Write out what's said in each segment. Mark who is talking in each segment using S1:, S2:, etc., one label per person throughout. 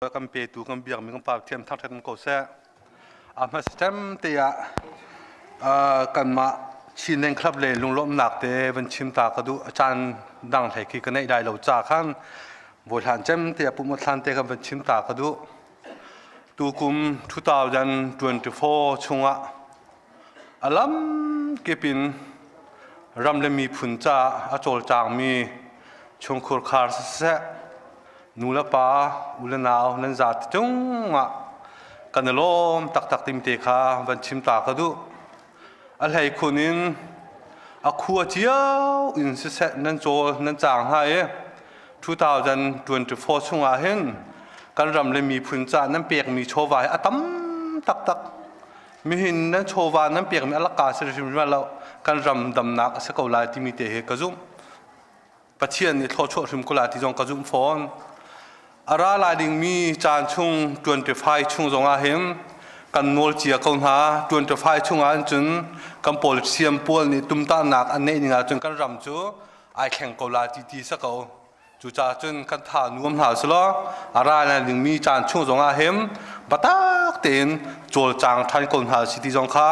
S1: กันเปตูกันเบียงมีกันปากเทียมทักทันก็แซ่มาสเต็มเตียกันมาชินเล่นคลับเลยลุงล้มหนักเตวันชิมตากระดูอาจารย์ดังไทยคือกันได้เราจากขั้นบทหานเจมเตียปุ่มทันเตกันวันชิมตากระดูตูกุม2024ช่วงอลัมเก็บินรำเลมีผุนจ่าอาโจลจางมีชงคุรคาร์เซนูละป้าอุลนาวนันจัดจงกันลมตักติมเตคาวันชิมตากระดูอะไรคนนี้อาคัวเจียวอินเซนันโจนันจางให้2024ช่วงเห็นกันรำเลมีผุนจ่านั่นเปียกมีโชวายอาตั้มตักมีหินนั่นโชวานั่นเปียกมีอลากาศสิริมาแล้วกันรำดำนักสกาวลายที่มีเตะกระจุมปัจเจียนนี่ทอช่วยริมกุลาที่จงกระจุมฟอนอาราลายดิ่งมีจานช่วง25ช่วงจงอาเห็นกันโนลเจียกันหา25ช่วงอันจนกันโพลิเซียมพวลนี่ตุ้มตาหนักอันนี้นี่จนกันรำจูไอแข่งกุลาที่สกาวจูจ่าจนกันฐานรวมหาสละอาราลายดิ่งมีจานช่วงจงอาเห็นบัตักเต็นโจลจางทันคนหาสิที่จงค้า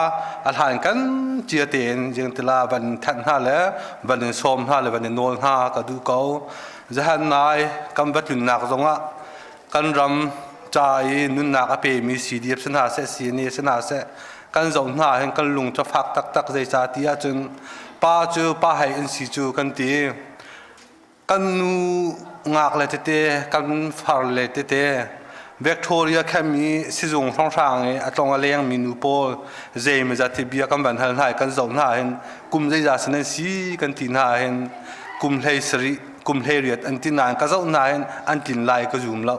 S1: อาหารกันเจียเต็นยังตลาบันทันหาแล้วบันส้มหาเลยบันโนลหากระดูเกาจะหันนายกำบัดหนุนหนักจงกันรำใจนุนหนักเปมีสีเดียบสนาเสสีเนสนาเสกันจงหาเห็นกันลุงจะฟักตักใจจ่าที่จนป้าจูป้าให้อินสิจูกันตีกันนูงักเลยเตะกันฟาร์เลยเตะเวกตอเรียแค่มีสิจงช่องช่างอัตลงอะไรยังมีนูโปเจมจะที่เบียกันบันทันหายกันจงหาเห็นกุมใจจ่าสนสีกันตีหาเห็นกุมเฮสรีกุมเฮเรียดอันตีนานก็จะนายอันตีนลายก็จุ่มแล้ว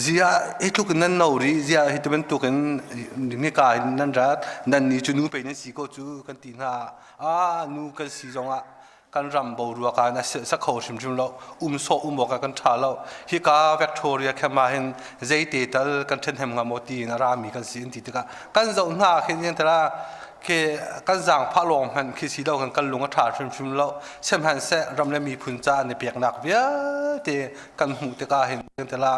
S1: เสียทุกนั้นนอรีเสียที่เป็นทุกนั้นนี่กายนั่นรัดนั่นนี่จูนูไปนั่นสีก็จูกันตีน่านูกันสีจงกันรำบรัวกันสักเขาชิมแล้วโซบอกกันชาแล้วฮิกาเวกตอเรียแค่มาเห็นใจเตตัลกันเช่นเห็นงามตีนารามีกันสีนติดกันเจ้าหน้าเห็นยังแต่ละกันจางพระลงมันคือสีเรากันลงกระถาชิมแล้วเช่นหันเสรำเลยมีพุนจานในเปียกหนักเบี้ยเตกันหูเตกาเห็นยังแต่ละ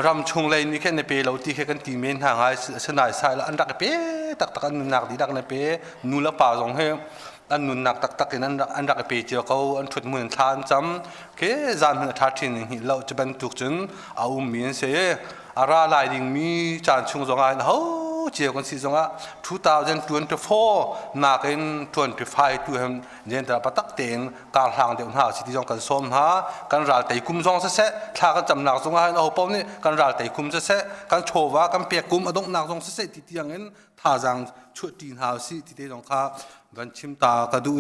S1: รำชงเลยนี่แค่ในเปเราตีแค่กันตีเมนห่างหายสนายสายแล้วอันดักเปตักกันหนักดีดักในเปนูละป่าสองให้อันนุนนักตักนั้นอันรักไปเจอเขาอันถุดมือทานจำเคจานหัวทัดทิ้งหิเราจะเป็นตุกจนเอามีนเสียอาราลายดิ่งมีจานชงจงอันเขาเจียวกันสิจงอ่ะ2024นักเอ็น25ตัวเห็นเดินแต่ปัตตักเต็งการทางเดียวหาสิที่จงกันส้มหาการรัลไต่กุมจงเสะถ้ากันจำหนักจงอันเอาป้อมนี่การรัลไต่กุมเสะการโชว์ว่าการเปียกกุมอดงหนักจงเสะที่ที่อย่างนั้นท่าจังชุดตีนหาสิที่ที่จงข้าวันชิมตากระดู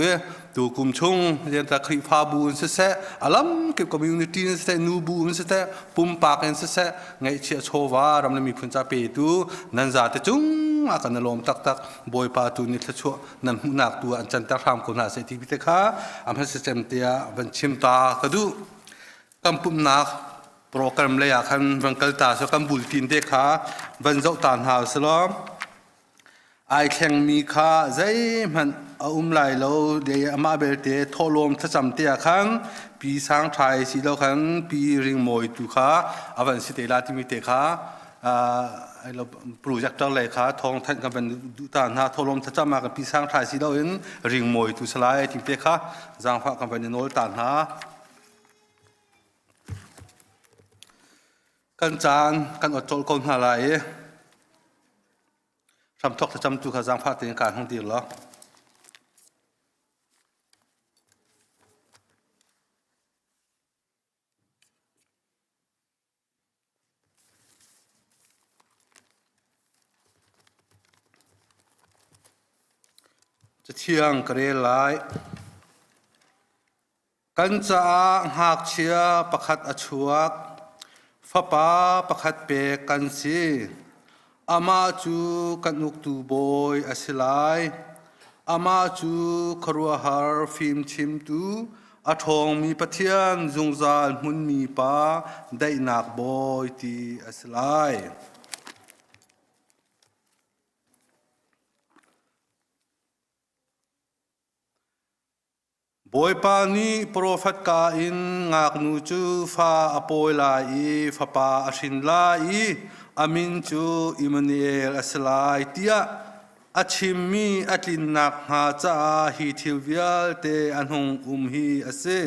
S1: ดูกุมชงเรียนตะคริฟาบูนเสะอลัมเก็บคอมมูนิตี้เสะนูบูนเสะปุ่มปากเสะไงเชี่ยโชวารำเลยมีพุนจ่าเปตูนันจ่าเตจุงอากันลมตักบอยปาตูนิทชัวนันหุนักตัวอันจันตะรามคนหาเศรษฐีพิเศษข้าอำเภอเซมเตียวันชิมตากระดูกำปุ่มนักโปรแกรมเลยอาคันวันกัลตาสกัมบุลตินเด็กข้าวันเจ้าตานหาสลอมไอแข่งมีค่าใจมันไหลเราเดี๋ยวมาเบลเตะทอลมถ้าจำเตียขันปีสังไทยสิเราขันปีริงมวยตุข้าอวันสิเตลาติมิเตข้าเราปลูกจากเจ้าเลยข้าทองท่านกันเป็นดูตาหน้าทอลมถ้าจำมากับปีสังไทยสิเราเห็นริงมวยตุสลายติมิเตข้าจางพระกันเป็นโนลตาหน้ากันจานกันอดจลคนหาไหลทำทอกจะจำตัวขจังพาตีนการของดีหรอจะเที่ยงกระเรไลกันจะหากเชียประคัดอชวกฟ้าป้าประคัดเปกันสีอามาจูกันนุกตูบอยอสิไลอามาจูครัวฮาร์ฟิมชิมตูอาทองมีปะเทียนจงจานมุนมีป้าได้หนักบอยตีอสิไล boi pa ni prophet ka in ngak nu chu fa apoi la I fa pa asin la I amin chu Emmanuel aslai tia achimmi atlin nak ha cha hi thilvial te anhong hi ase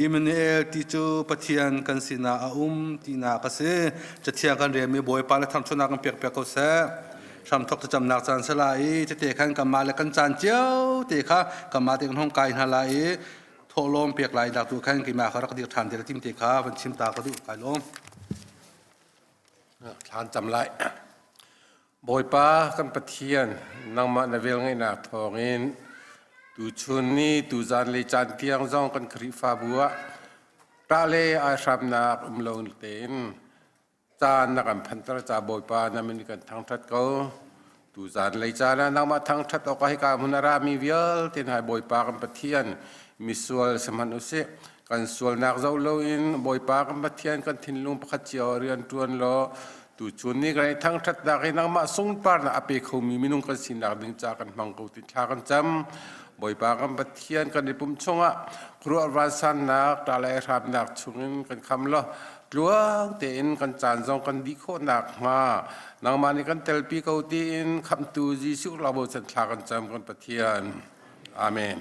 S1: Emmanuel ti chu pathian kan sina a tina ka se chathia kan re mi boi pa la tham chuna kan pek pek ko se sam thok ta cham nak chan sala I te khan kama la kan chan chiao te kha kama te kan hong kai na la I tholom pek lai dak tu khan ki ma kha rak dik than te tim te kha van chim ta ka du kai lom
S2: than cham lai boi pa kan pathian nang ma na vel ngai na thongin tu chun ni tu zan le chan tiang zong kan khri fa bua ta le a sham na lo ten chan na kan phan tar cha boi pa na min kan thang that ko tu zan le cha na nang ma thang that o ka hi ka munara mi vial ten hai boi pa kan pathian mi sual saman use kan sual nak zo lo in boi pa kan pathian kan thin lung pakhat chiao rian tuan lo tu chun ni kan thang that da kai nang ma sung par na ape kho mi minung kan sin nak ding cha kan mang ko ti thla kan cham boi pa kan pathian kan ipum chunga kru ran san nak ta lai rap nak chungin kan kham lo luang te in kan chan zong kan di kho nak ma nang ma ni kan tel pi ko ti in kham tu ji su la bo chan thla kan cham kan pathian amen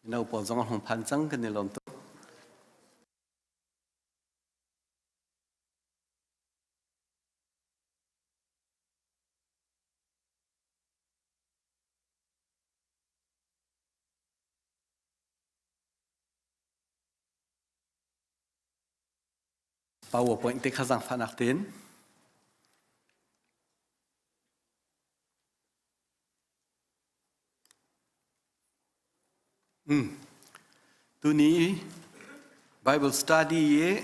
S3: nâu bỏ giống hồng phan trắng cái này làm tốt PowerPoint tích khá rằng phản ạc tiến tu ní Bible study ye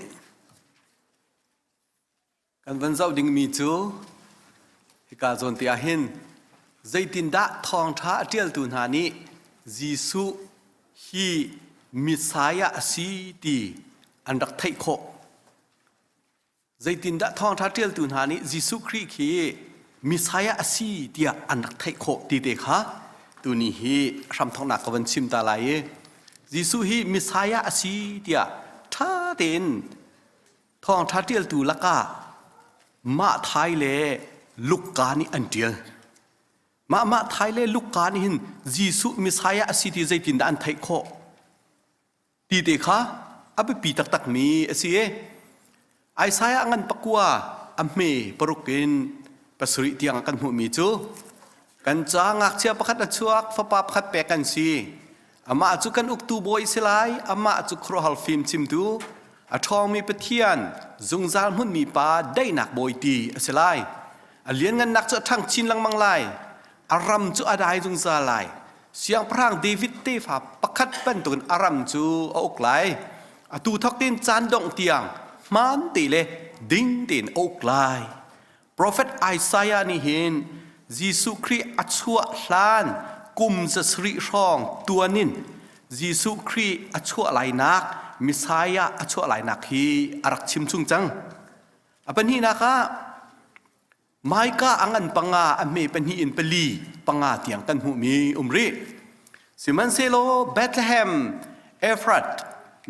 S3: kan van zau ding mi chu hi ka zon tia hin zaitin da thong tha tial tu na ni Jisu hi Messiah asi ti andak thai kho zaitin da thong tha tial tu na ni Jisu Christ khi Messiah asi tia andak thai kho ti te kha tu ni hi ram thong na ka van chim ta lai Jisu hi Messiah asi tia tha ten thong tha tial tu laka ma thai le lukka ni antial ma thai le lukka ni hin Jisu Messiah asi ti zaitin da an thai kho ti te kha ab pi tak tak mi asi Isaiah angan pakwa amme parukin pasuri tiang kan hu mi chu kan cha ngak chia pakhat achuak fa pa pakhat pe kan si ama chu kan uktu boy silai ama chu khro hal film chim tu a thong mi pathian zungzal mun mi pa dai nak boy ti asilai a lian ngan nak chu thang chin lang mang lai aram chu adai zungzal lai siang prang David te fa pakhat pan tun aram chu ok lai a tu thok tin chan dong tiang man ti le ding tin ok lai prophet Isaiah ni hin Jisu Christ achua hlan kum za sri rong tuanin Jisu Christ achua lai nak Messiah achua lai nak hi arak chim chung chang apan hi naka mai ka angan panga ame pan hi in pali panga tiang kan hu mi umri siman selo Bethlehem Ephrat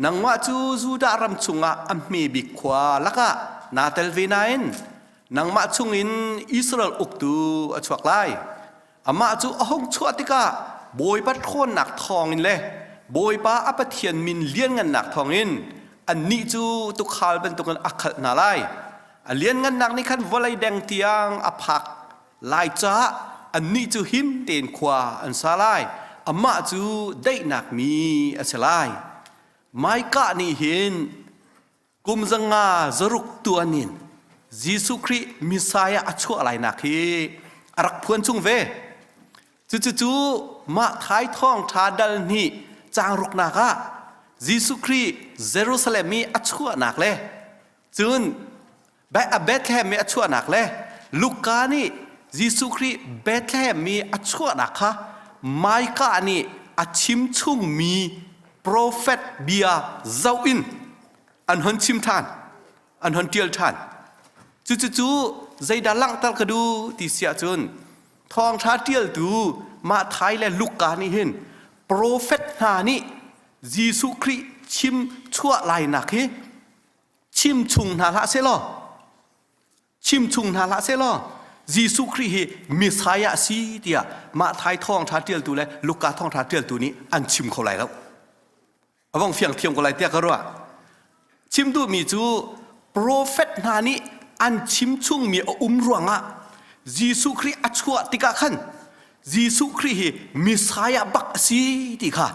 S3: nangwa chu Juda ram chunga ame bikwa laka natal venain nangma chungin Israel uktu achuak lai ama chu ahong chuatika boy pat khon nak thong in le boy pa apathian min lian ngan nak thong in anni chu tu khal ben tu kan akhat na lai a lian ngan nak ni khan volai deng tiang aphak lai cha anni chu him ten khwa an salai ama chu dai nak mi asalai mai ka ni hin kum zanga zaruk tuanin Jisu Christ Messiah achua lai nak hi arak phuan chung ve chu มาท้ายท่องทาดัลนี่จางรุกนักะยิสุครีเยรูซาเล็มมีอัชชัวนักเลยจุนเบธเลเฮมมีอัชชัวนักเลยลูกานี่ยิสุครีเบธเลเฮมมีอัชชัวนักะไมกานี่อัชิมชุงมีโปรเฟตเบียเจ้าอินอันหันชิมทานอันหันเตียลทานจู่ๆใจดัลลังตัลกดูที่เสียจุนทองชาเตียลดูมาไทยและลูกกานี่เห็นโปรเฟตนานี่ยิสุครีชิมชั่วลายนักเฮชิมชุงนาละเซลอชิมชุงนาละเซลอยิสุครีเฮมิสายาซีเดียมาไทยทองชาเตียลดูและลูกกาทองชาเตียลดูนี้อันชิมเขาไหลแล้วเอาวังเฟียงเทียมเขาไหลเตียก็รู้ชิมดูมีจูโปรเฟตนานี่อันชิมชุงมีรวงอ่ะยิสุครีอัชชัวติกาขันยิสุครีมิสายาบักซีติค่ะ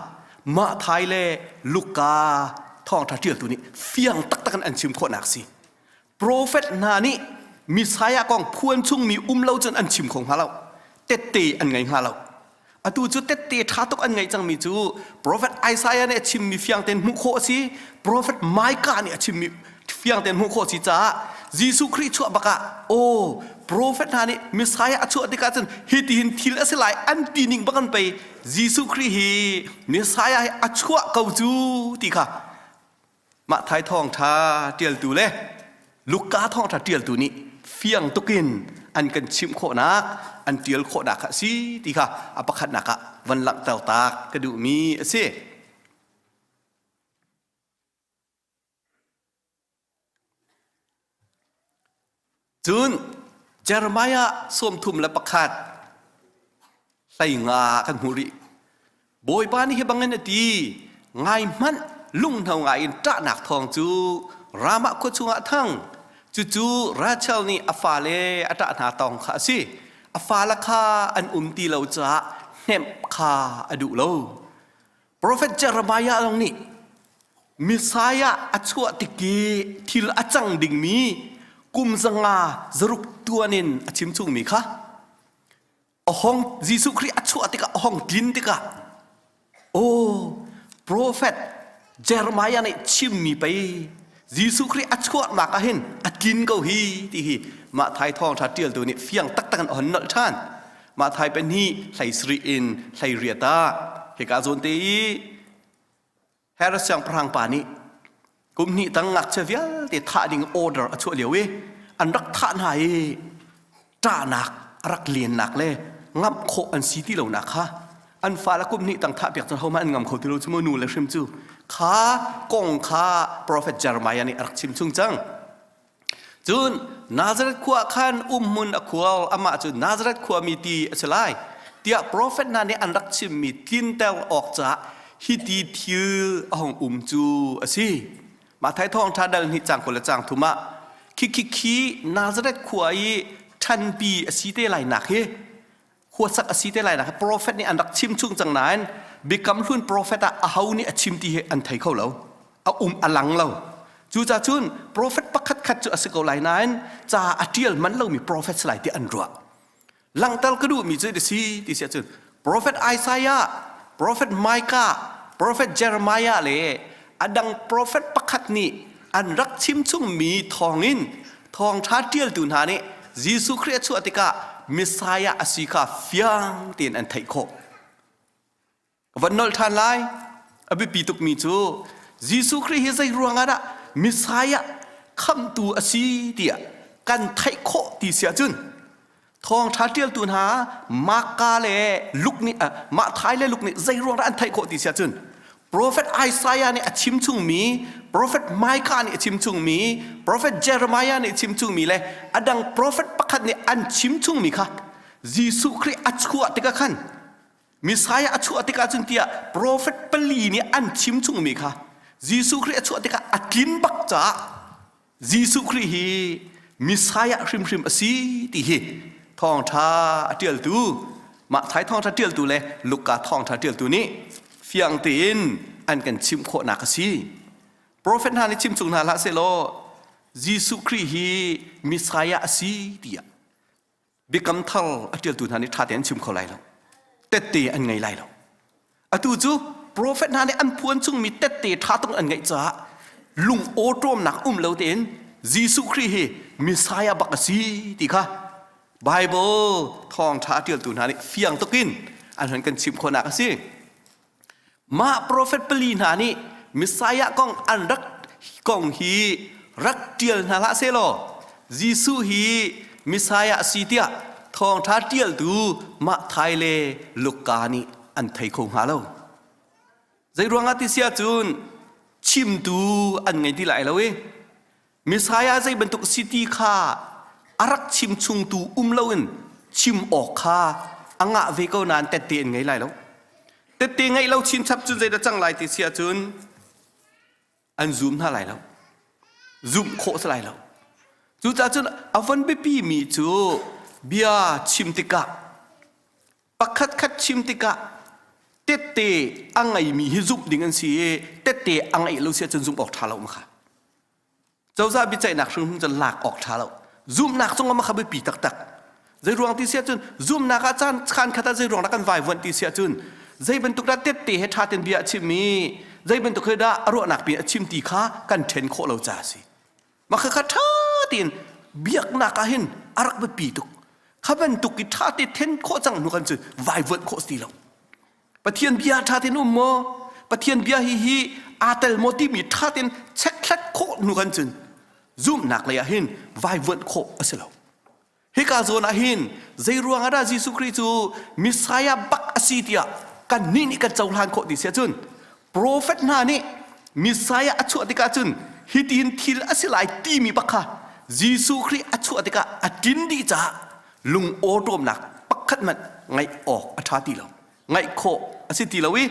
S3: มาไทยเลยลูกกาท่องทัดเทียตัวนี้เฟียงตักกันอันชิมโคนักสิโปรเฟตนานี่มิสายากองพวนชุงมีเล่าจนอันชิมของฮาเราเตเตอันไงฮาเราอดูจุดเตเตท้าตกอันไงจังมีจูโปรเฟตไอซายาเนี่ยชิมมีเฟียงเต็นมุโคสิโปรเฟตไมกาเนี่ยชิมมีเฟียงเต็นมุโคสิจ้ายิสุคริชั่วบักะโอ้โปรเฟตนานี่มิสายาชั่วติกาจนฮิตินทิลเสลายอันตีนิงบักันไปยิสุคริฮีมิสายาชั่วเกาจูติค่ะมาไทยทองทาเตียลตูเล่ลูกกาทองทาเตียลตูนี้เฟียงตุกินอันกันชิมโคนักอันเตียลโคนักสิติค่ะอปขัดนักวันหลังเต่าตากกระดูมีเสจุนเจอร์มายาสวมทุ่มและประคาดใส่งากันหูริโบยบ้านนี่เฮบังเงินดีไงมันลุงเท่าไงจ้าหนักทองจูรามะโคชุงะทั้งจู่ราชลนี่อฟาเลอตะนาตองข้าสิอฟาละคาอันตีเราจะเนมคาอดุโลโปรเฟตเจอร์มายาลงนี่มิสายาอัชวติกีทิลอจังดิ่งมีกุมสังาจรุกตัวนินชิมชุงมีค่ะห้องยิสุคริอัชวติกะห้องดินติกะโอ้โปรเฟตเจอร์มายาเนี่ยชิมมีไปยิสุคริอัชวมากะเห็นอักินเกาฮีที่ฮีมาไทยทองทัดเตียลตัวนี้เฟียงตักกันอ่อนนอท่านมาไทยเป็นฮีใส่สรีอินใส่เรียตาเหตุการณ์โซนตีเฮรัสยังพรังปานีกุมนี่ตั้งงักเชฟยลที่ท่าดิ่งออเดอร์ช่วยเหลียวอันรักท่าไหนจ้าหนักรักเลียนหนักเลยงับโคอันซีที่เราหนักค่ะอันฟ้าละกุมนี่ตั้งท่าเปียกจนเขามาอันงับเขาที่เราชั่วโมงนูเลยชิมจูข้ากงข้าโปรเฟตเจอร์มายานี่รักชิมชุงจังจุนนาซาเรตขัวขันมุนอควลอามาจุนนาซาเรตขัวมีตีเฉลายเตียโปรเฟตนั่นเนี่ยอันรักชิมมีกินเตลออกจากฮิตีทิลของจูสิมาไทยทองทาดัลนิจังคนละจังทุมะคินาซาเรตขัวยีทันปีอสีเตไลหนักเฮขัวสักอสีเตไลหนักโปรเฟตนี่อันรักชิมชุงจังนั้นบิกำลุ่นโปรเฟตอาหูนี่ชิมตีอันไทยเขาแล้วเอาอลังเราจู่จ้าจุนโปรเฟตปักขัดจุอสกอไลนั้นจ่าอัติลมันเรามีโปรเฟตสไลที่อันรัวหลังแต่ก็ดูมีจุดสีที่เสียจุนโปรเฟตไอซายาโปรเฟตไมกาโปรเฟตเจอร์มายาเลยอดังโปรเฟตปักขัดนี่อันรักชิมชุ่มมีทองอินทองชาเตียลตุนหานี่ยิสุคริสต์ชัวติกามิสายาอสิกาฟิยังเตียนอันไทยโควันนอลทานไลอภิปิตุกมีจูยิสุคริสต์เฮใจรวงอะไรมิสายาคำตัวอสีเดียกันไทยโคตีเสียจุนทองชาเตียลตุนหามากาเลลุกนี่มาไทยเลลุกนี่ใจรวงอันไทยโคตีเสียจุนโปรเฟตไอซายาเนี่ยชิมชุงมีโปรเฟตไมคาเนี่ยชิมชุงมีโปรเฟตเจอร์มายาเนี่ยชิมชุงมีเลยอดังโปรเฟตปักขัดเนี่ยอันชิมชุงมีค่ะยิสุคริสต์อัจฉริยะติกาขันมิสายาอัจฉริยะติกาจุนเตียโปรเฟตเปลีเนี่ยอันชิมชุงมีค่ะยิสุคริสต์อัจฉริยะติกาอักินบักจ้ายิสุคริสต์มิสายาชิมอสีติเฮทองทาเตียลตูมาไทยทองทาเตียลตูเลยลูกกาทองทาเตียลตูนี้เฟียงตีนอันกันชิมโคนักสิโปรเฟตฮานิชิมสุงนาละเซโลยิสุคริสต์มิสายาสีติยาบิกำทัลอเตียลตูนานิท่าเตียนชิมเขาไหลแล้ว เตเตอันไงไล่เราอะตูจูโปรเฟตนาเนี่ยอันพวนซุงมีเตเตท่าต้องอันไงจ้าลุงโอตรมหนักเราเต็นยิสุคริสต์มิสายาบักซีติค่ะไบเบิลทองท้าเตียลตุนหานี่เฟียงตกินอันนั้นกันชิมคนนักสิมาโปรเฟตเปลีนานี่มิสายากองอันรักกองฮีรักเตียลนาละเซโลยิสุฮีมิสายาซีเตียทองท้าเตียลตูมาไทยเลลูกกานี่อันไทยคงหาเราใจรวงอาทิเสียจุนชิมตูอันไงที่ไหลเราเว้มิสายาใจบรรทุกสิทธิข้าอารักชิมชุงตูเราเองชิมออกข้าอ่างะเวก็นานแต่เตียนไงไหลเราแต่เตียนไงเราชิมชับจุนใจจะจังไหลที่เสียจุนอันซูมท่าไหลเราซูมโคสไหลเราจูจ่าจุนอวันเบปีมีจูเบียชิมติกะปักคัดชิมติกะเตเตอังไงมีฮิซุบดิ่งอันสีเตเตอังไงเราเสียจนซุมออกท่าเรามาค่ะเจ้าซาบิจัยหนักซึ่งจะหลากออกท่าเราซุมหนักส่งมาขับไปปีตักใจรวงที่เสียจนซุมหนักอาจารย์ขันขัดใจรวงนักกันวายวันที่เสียจนใจบรรทุกได้เตเตให้ท่าเต็นเบียชิมมีใจบรรทุกได้อรุณนักเบียชิมตีข้ากันเทนโคเราจ่าสิมาคือข้าท่าเตียนเบียกนักเห็นอารักไปปีตุกข้าบรรทุกกิท่าเทนโคจังนุกันจนวายวันโคสตีเราปะเทียนเบียท่าเต็นโมปะเทียนเบียฮีอาเตลโมติมีท่าเต็นเช็คแคลโคนุกันจนซูมหนักเลยหินวายวันโคอสิเราเฮกาโซนาหินใจรวงอาดาจิสุคริจูมิสายาบักอสิติยากันนี่กันเจ้าลานโคดิเสียจุนโปรเฟตนานี่มิสายาอัจฉริกาจุนฮิตินทิลอสิไลตีมีบักค่ะจิสุคริอัจฉริกาอดินดีจ้าลุงโอโรมหนักปักขัดมันไงออกอัฐาติเราไงโคอสิติเราวิ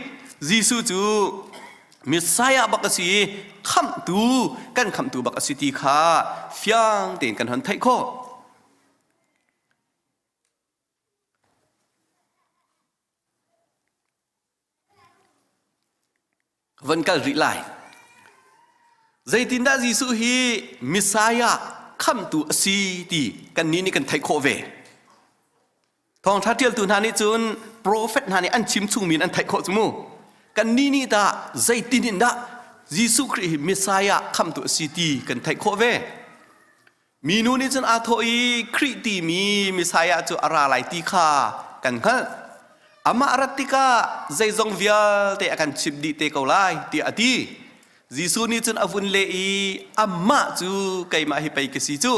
S3: จิสุจูมิสายาบักสีคำตูกันคำตูบักสิติขาเฟียงเตียนกันหันไทยโควันกัลริไลใจตินดาจิสุฮีมิสายาคำตูสีติกันนี่กันไทยโคเวทองทัดเทียลตูนานิจุนโปรเฟตนานิอันชิมซุงมินอันไทยโคจมูกันนี่ตาใจตินินดายิสุคริสต์มิสายาคำตัวสิตีกันไทยโคเวมีนูนี่จนอาโทอีคริตีมีมิสายาจูอาราไลติคากันฮะอามาอารัติกาใจจงวิลเตะกันชิบดีเตะเกาไลตีอดียิสุนี่จนอาวุนเลอีอามาจูไกมาฮิไปกสิจู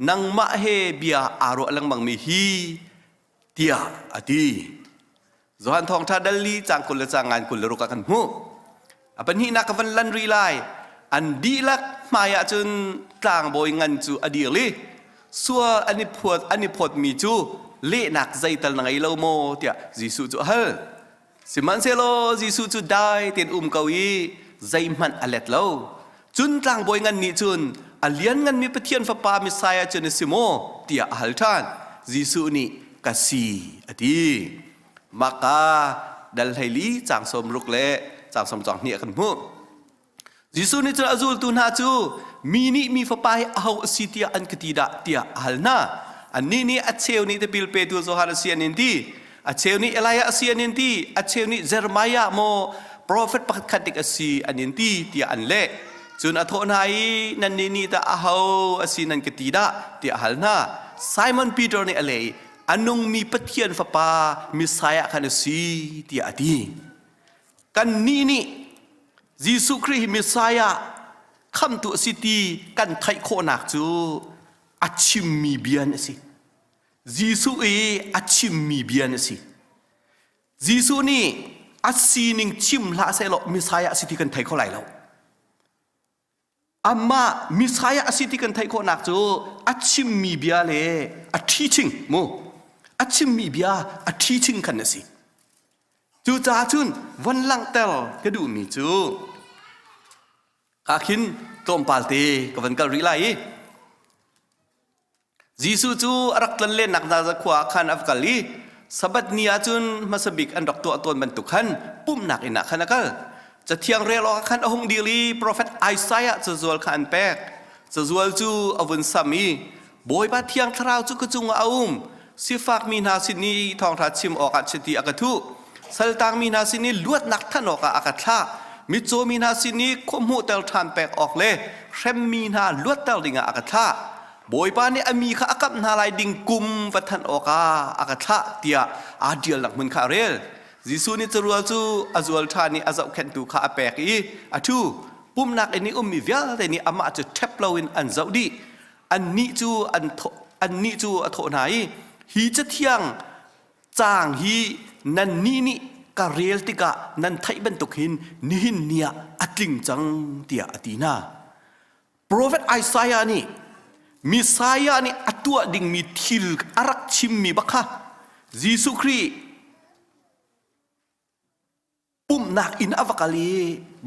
S3: นังมาเฮเบียอารุลังมังมีฮีตีอดีZohan thong tha dali chang kul changan kul ro ka kan hu apan hi nak van lan ri lai an di lak maya chun tlang boi ngan chu adili suwa ani phot mi chu le nak zai tal ngai lo mo tia jisu chu hal siman se lo jisu chu dai tin kawi zai man alet lo chun tlang boi ngan ni chun alian ngan mi pathian fa pa mi saya chun simo tia hal than jisu ni kasi adi maka dal haili chang som ruk le chang som chang nia kan mu jisu ni chu azul tu na chu mini mi fa pai au sitia an ketida tia halna anni ni acheu ni te bil pe tu zo har sian in ti acheu ni elaya sian in ti acheu ni jeremiah mo prophet pakhat khatik asi anin ti tia an le chun athon hai nan ni ta au asinan ketida tia halna simon peter ni ale anung mi pathian fa pa misaya kan si ti ati kan ni jisu khrist misaya kham tu siti kan thai kho nak chu achim mi bian si jisu e achim mi bian si jisu ni asining chim la se lo misaya siti kan thai kho lai lo amma misaya siti kan thai kho nak chu achim mi bia le a teaching mo achim mi bia a teaching kan si chu cha chun van lang tel ka du mi chu ka khin tom palte ka van ka ri lai jisu chu arak lan len nak za khwa khan afkali sabat nia chun masabik an dok to ton ban tu khan pum nak ina khanakalจะเทียงเรลอขันอหงดีลีโปรเฟตไอซายะจะจวลขันแปกจะจวลจูอวุนสามีบอยบาเทียงทราวจูกจุงอา สิฝากมีนาสินีทองทัดชิมออกอัจติอากาทุสัลตังมีนาสินีลวดนักท่านออกอากาศท่ามิโจมีนาสินีคมหูเตลทานแปกออกเลยเรมมีนาลวดเตลดิ่งอากาศท่าบอยปานี่มีข้ากับนาลายดิ่งกุมวัฒนออกอากาศท่าเตียอาเดียลหลักมุนคาเรลจิสูนี่จะรัวจูอาจวลทานี่อาจจะเข็นตูข้าแปกอีอาทูปุ่มนักอันนี้มีเวียแต่นี่อามาจะเทปลาวินอันเจ้าดีอันนี้จูอันนี้จูอันโถไหนฮีจะเที่ยงจางฮีนันนี่กะเรียลติกะนันไทยเป็นตุกหินนินเนี่ยอัดลิงจังเตียอตีนาโปรเฟตไอซายานี่มิสายานี่อัตัวดิ่งมีทิลอารักชิมมีบักค่ะยิสุครีปุ่มนักอินอวกาลี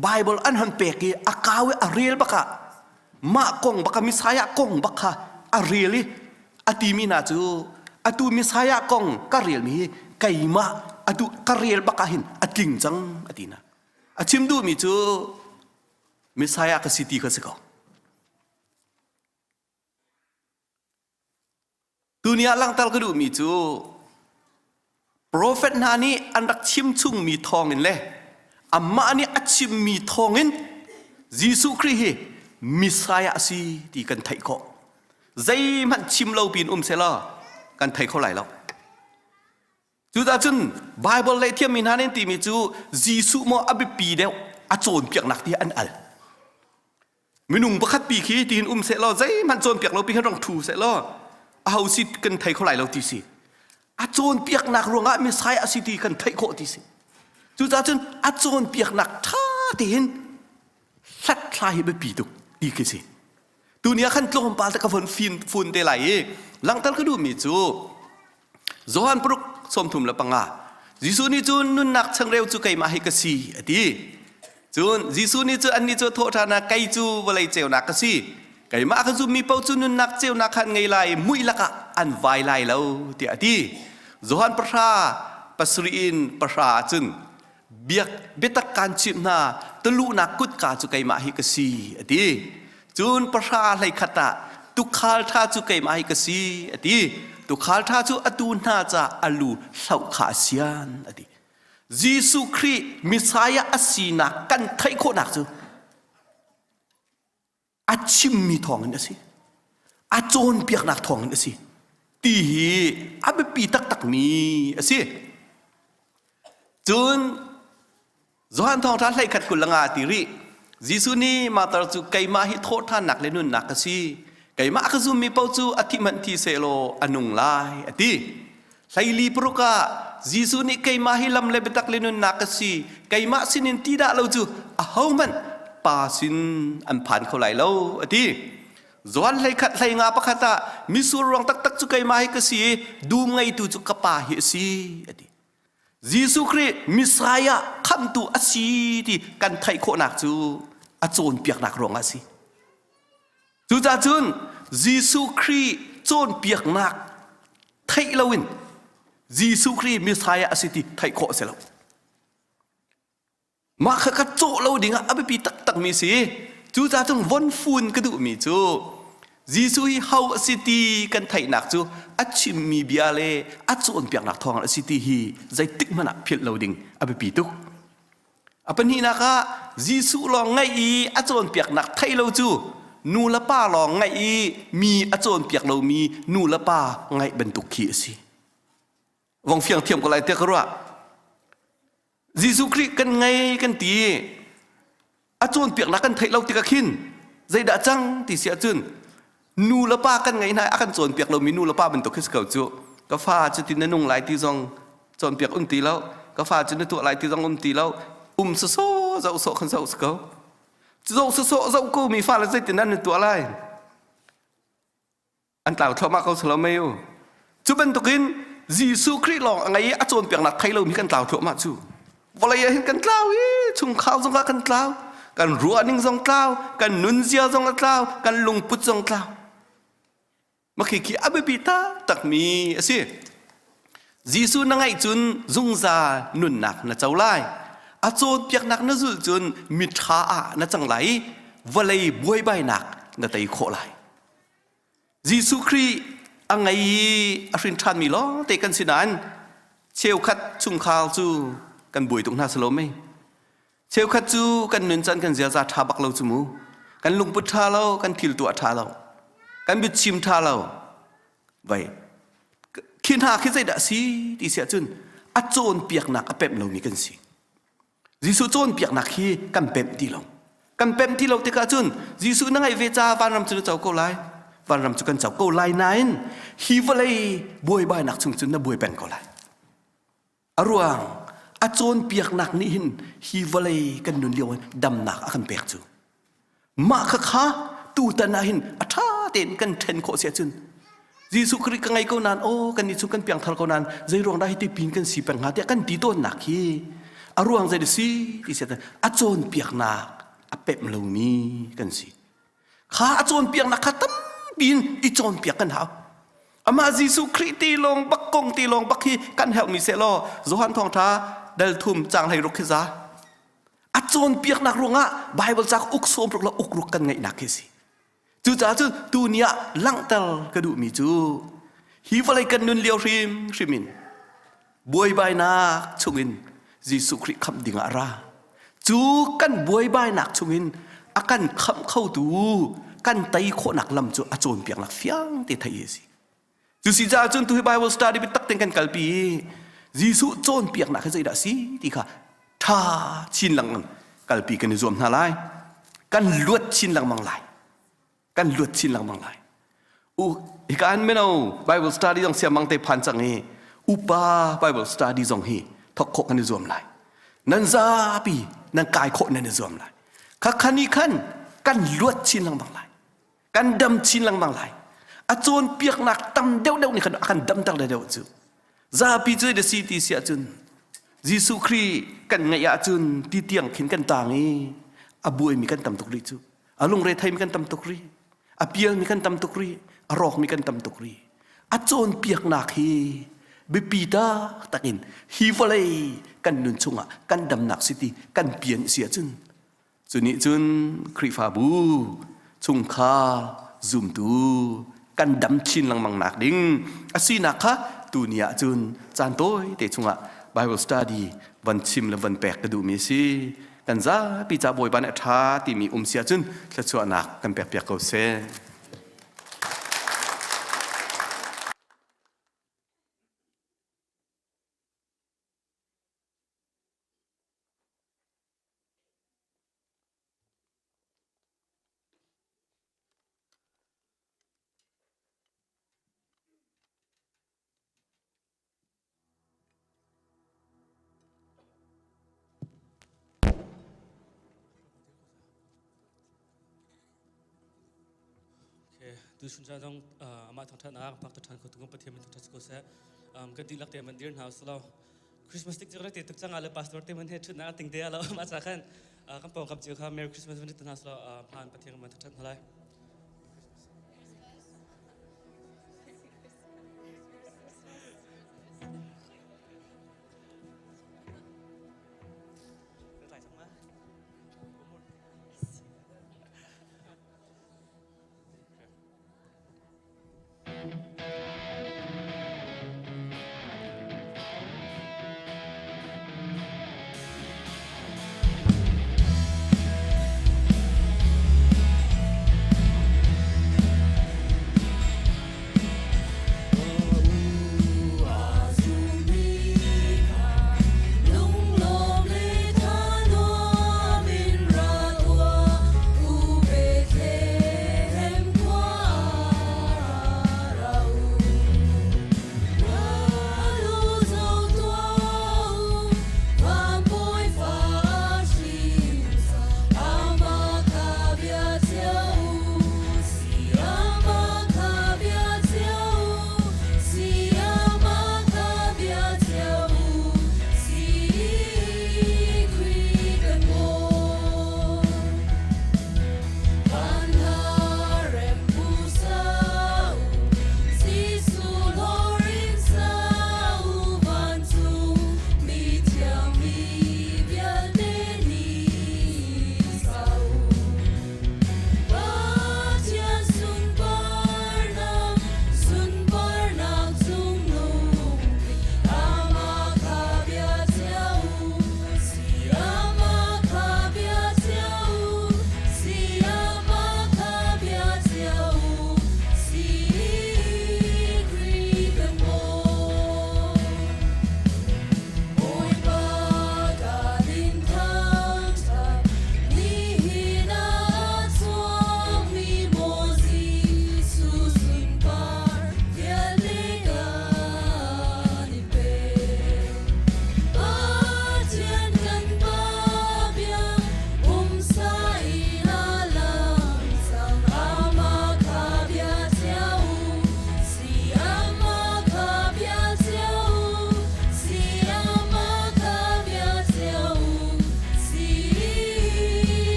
S3: ไบเบิลอันหันเปกีอากาเวอเรียลบักค่ะมากงบักค่ะมิสายากงบักค่ะอเรียลอติมีนาจูอตูมิสายากงกะเรียลมีไก่มาอตูกะเรียลบักหินอติงจังอตินาอชิมดูมีจูมิสายากสิติกสกอตุนียลังตัลกดูมีจูโปรเฟตนานี่อันรักชิมชุ่งมีทองอินเลยอามานี่อัดชิมมีทองอินยิสุคริสต์มิสายาสีที่กันไทยเขาใจมันชิมเราปีนเสลากันไทยเขาไหลแล้วจูดาจุนไบเบิลเลยเทียมมีนานี่ตีมีจูยิสุโมอบิปีเดียวอาโจนเปียกหนักที่อันอัลมินุงประคัดปีขี้ตีนเสลาใจมันโจนเปียกเราปีให้รองทูเสลาเอาสิกันไทยเขาไหลเราตีสิอาโจนเปียกหนักรวงมิสายาสีที่กันไทยเขาตีสิจูดาจุนอาโจนเปียกหนักท่าตีนสัดคลายไปปีตุกอีกสิตัวนี้ขันกลมปาตะกฝนฟุนเตไหลหลังตัลก็ดูมีจูโจฮันปรุกสมทุมละปังอาจิสูนี่จูนุนนักช่างเร็วจูไก่มาให้กษีอดีจูนจิสูนี่จูอันนี้จูโทษนาไก่จูวลัยเจ้านักกษีไก่มาขจูมีเป้าจูนุนนักเจ้านักขันไงไลมุยละกะอันไวไลแล้วเตียดีโจฮันประชาปัสรีนประชาจุนเบียกเบตักการชิมนาตลุนักกุดกาจูไก่มาให้กษีอดีจูนประชาไหลขตาตุคาลท่าจูไก่มาให้กษีอดีตุคาลท่าจูอตูน่าจะอลูเสาขาเซียนอดียิสุคริมิสายาอสีนักกันไทยโคนักจูอาชิมมีทองนั่นสิอาโจนเปียกนักทองนั่นสิตีฮีอาเบปีตักมีสิจูนโจฮันทองท่านไหลขัดกุลงาติริยิสุนี่มาตรจูไก่มาฮิโทษท่านหนักเลยนุ่นหนักสิไก่มาขจุมีเป้าจูอธิมันทีเซโลอนุงไลอติไลลีปรุกะยิสุนี่ไก่มาฮิลำเลเบตักเลยนุ่นหนักสิไก่มาสินินที่ด่าเราจูอาเฮามันปาสินอันผ่านเขาไหลเราอติจวนไหลขัดไหลงาปะขัดมิสุรวงตักจูไก่มาฮิกสิดูไงตูจูกะปาฮิสิอติยิสุคริสต์มิสายาคำตูอสีที่กันไทยโคนักจูอาโจนเปียกหนักรองอาสิจูจ่าจุนยิสุคริสต์โจนเปียกหนักไทยลาวินยิสุคริสต์มิสายาอสิที่ไทยโคเสลามาขะโจเราดิ่งอ่ะเอาไปปีตักมีสิจูจ่าจุนวนฟูนกระดูมีจูยิสุฮีเฮาอสิที่กันไทยหนักจูอาชิมมีเบียเลอาโจนเปียกหนักทองอสิที่ฮีใจติกมันอ่ะเพียรเราดิ่งเอาไปปีตุกอปันนี้นะคะยิสุลองไงอีอาโจนเปียกหนักไทยเราจูนูละป้าลองไงอีมีอาโจนเปียกเรามีนูละป้าไงบรรทุกขี้สิวังเฟียงเทียมก็ไรเตะกระว่ายิสุคริสกันไงกันตีอาโจนเปียกหนักกันไทยเราติกขินใจด่าจังตีเสียจุนนูละป้ากันไงนายอากันโจนเปียกเรามีนูละป้าบรรทุกขี้เก่าจูก็ฟ้าจะตินนุ่งหลายที่ซองโจนเปียกตีแล้วก็ฟ้าจะนึกตัวหลายที่ซองตีแล้วโซเจ้าโซขันเจ้าสกาวเจ้าโซเจ้ากูมีฟ้าและใจตินั้นในตัวอะไรอันกล่าวทว่าเขาสลาไม่อยู่จุบันตุกินยิสุคริสต์หลอกไงอาโจนเปียกหนักไทยเรามีกันกล่าวทั่วมาจูวลัยเห็นกันกล่าวชุ่มข้าวจงกันกล่าวกันรัวนิ่งจงกล่าวกันนุนเสียจงกล่าวกันลงปุจจงกล่าวมาขี้อาเบปิตาตักมีสิยิสุนังไงจุนจุงซานุนหนักนะเจ้าไล่อาโจนเปียกหนักนั่นจนมิทราอะนั่นจังไรวลัยบวยใบหนักนั่นแต่อีโคไลยิสุคริ อังไงอรินทันมีล้อเตกันสินันเชลคัดชุ่มขาวจูกันบุยตรงหน้าสโลมไหมเชลคัดจูกันนุนจันกันเสียจาทาบักเราจมูกันลุงพุทธาเรากันทิลตัวทาเรากันบิดชิมทาเราไว้คิดหาคิดใจด่าสีที่เสียจุนอัดโจนเปียกหนักอเป็มเรามีกันสิยิสุโจนเปียกหนักฮีกันเป็มที่เรากันเป็มที่เราติกาจุนยิสุนั่งไอเวจาวันรำจุนเจ้าโกไลวันรำจุกันเจ้าโกไลนั้นฮีวเลยบวยใบหนักจุนจุนน่ะบวยเป็นโกไลอรวงอัดโจนเปียกหนักนี่หินฮีวเลยกันนุนเลียวดำหนักอันเปียกจูมาค่ะตูตานาหินอัฐาเต็นกันเทนโคเสียจุนยิสุคริกังไงก็นานโอ้กันนิสุกันเปียงทาร์ก็นานใจรวงได้ที่ปีนกันสีแปงหาเดียกันตีต้นหนักฮีอรวงใจดิสีที่เสียแต่อัดโจนเปียกหนักอเป็มเหล่านี้กันสิข้าอัดโจนเปียกหนักข้าตั้มปีนอีโจนเปียกกันหาอามายิสุคริตีลงบักกงตีลงบักฮีกันเฮลมิเซโลโจฮันทองท้าเดลทุมจางให้รุกขึ้นซะอัดโจนเปียกหนักรงะไบเบิลจากอุกโสมรุกละอุกรุกกันไงหนักฮีสิจูจ้าจูตูเนียลังเตลกระดูมีจูฮีฟอะไรกันนุนเลียวริมินบวยใบนักชงอินยิสุคริคำดิ่งอาราจูกันบวยใบนักชงอินอากันคำเข้าตูกันไตโคหนักลำจูอาโจนเปียกหนักเฟียงเตทายสิจูสิจ้าจูตูให้ไบเบิลสตาร์ดิบิตักเต็งกันกัลปียิสุโจนเปียกหนักให้ใจด่าสิที่ค่ะท่าชินหลังกัลปีกันในรวมนาไลกันลวดชินหลังมังไลกันลวดชินหลังมังไลอีกอันไม่เอา Bible study ต้องเสียมังเตพันจังเฮอุปา Bible study จงเฮทอกโคกันในรวมไลนั่นซาปีนั่นกายโคนั่นในรวมไลขันนี้ขันกันลวดชินหลังมังไลกันดำชินหลังมังไลอาโจนเปียกหนักตำเดียวนี่ขันอากันดำตักเดียวจูซาปีจุยเดซีตีเสียจุนยิสุครีกันไงอาจุนที่เตียงขินกันต่างเออาบุยมีกันตำตุกรีจูอาลุงเรไทยมีกันตำตุกรีอาเปียมีกันตำตุกรีอารอกมีกันตำตุกรีอาโจนเปียกหนักฮีบิปีตาตักินฮีฟเลยกันนุนชงะกันดำหนักสิติกันเปลี่ยนเสียจุนนี้จุนครีฟาบูชงคาซุมตูกันดำชินหลังมังหนักดิ้งอาศีนักคะตูเนียจุนจานโต้เตชงะBible study วันชิมและวันแปลกกระดูมีสิกันจ้าปีจ่าบอยบันท้าที่มีเสียจุนและชัวนักกันแปลกๆเขาเซ่
S4: ดูชุนจังต้องมาทางท่านอาพักท่านคนทุกคนประเทศมันทุกทัศน์ก็เสียกันดีลักเตมันเดือนหาวส์เราคริสต์มาสติ๊กจะได้ติดทุกจังอะไรพาสปอร์ตมันให้ชุดน่าติงเดียเรามาจากกันคำปองคำเจียวค่ะ Merry Christmas วันนี้ตุนหาวส์เราผ่านประเทศมันทุกท่านอะไร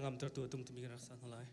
S4: ngam ter tu tum tumi raksan halai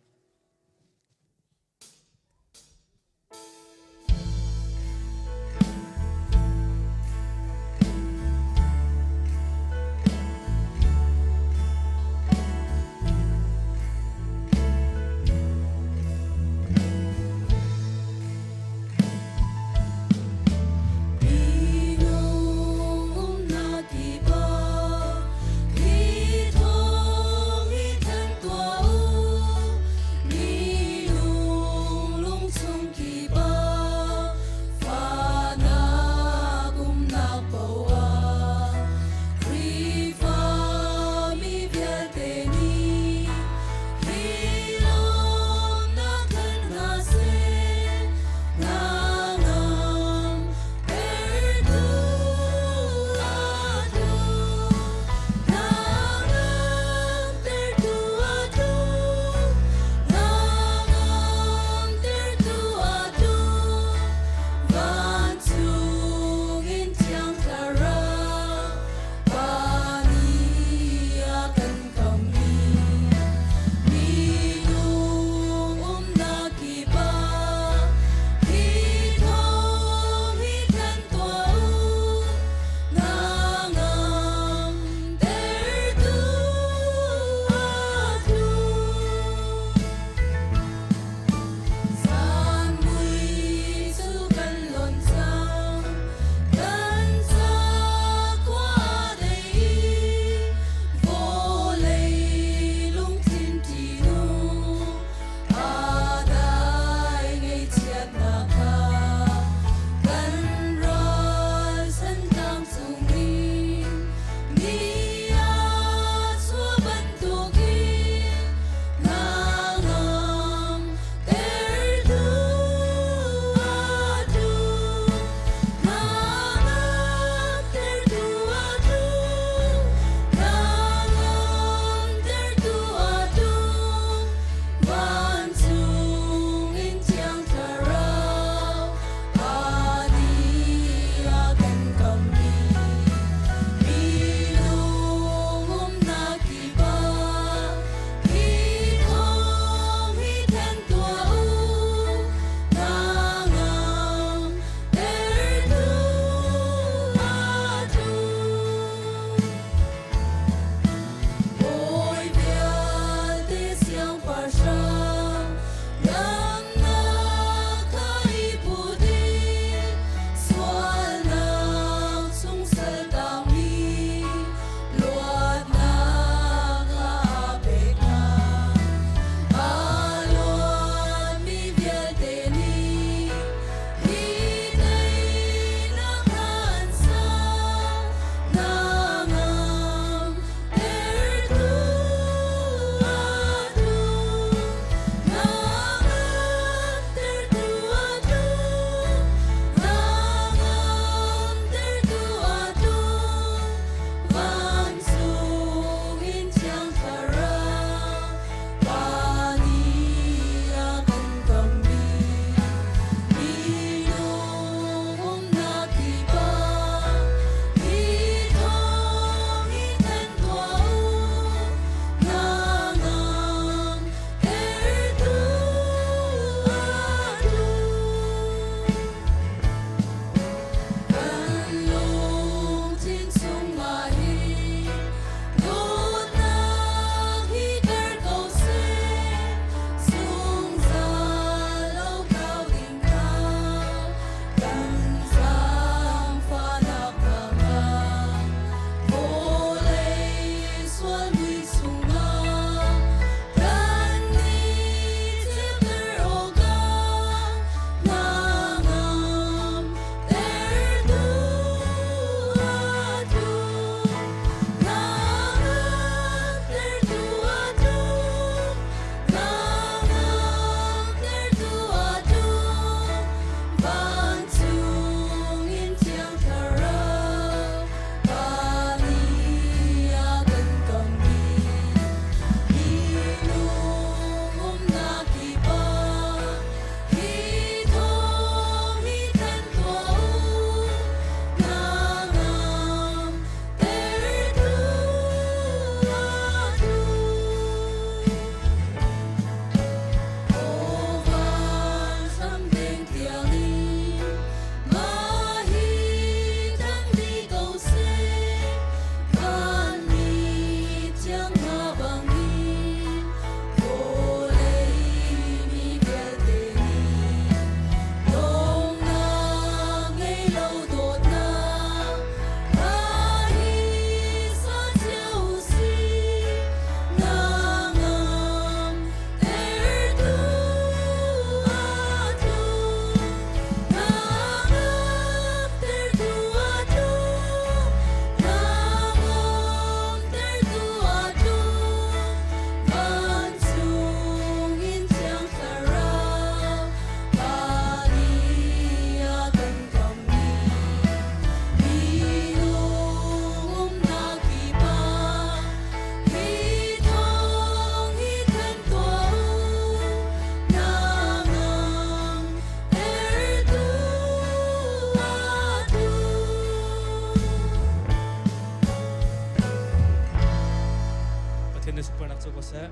S4: se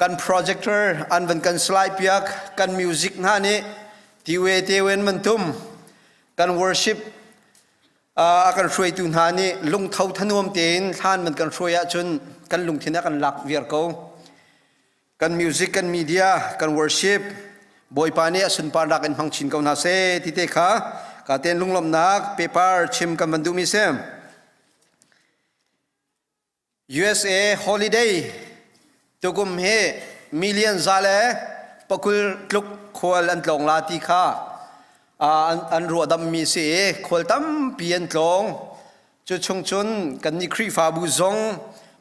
S3: kan projector an van kan slide piak kan music na ni tiwe tewen mentum kan worship akan shuai tu na ni lung thau thanuam ten than man kan shuaya chun kan lung thina kan lak vier ko kan music kan media kan worship boy pani asun par dak en phangchin ko na se ti te kha ka ten lunglom nak paper chim kan bandu mi sem USA holiday tugum he million zale pakul tluk khol an tlong la ti kha an ro dam mi se khol tam pian tlong chu chung chun kan ni khri fa bu zong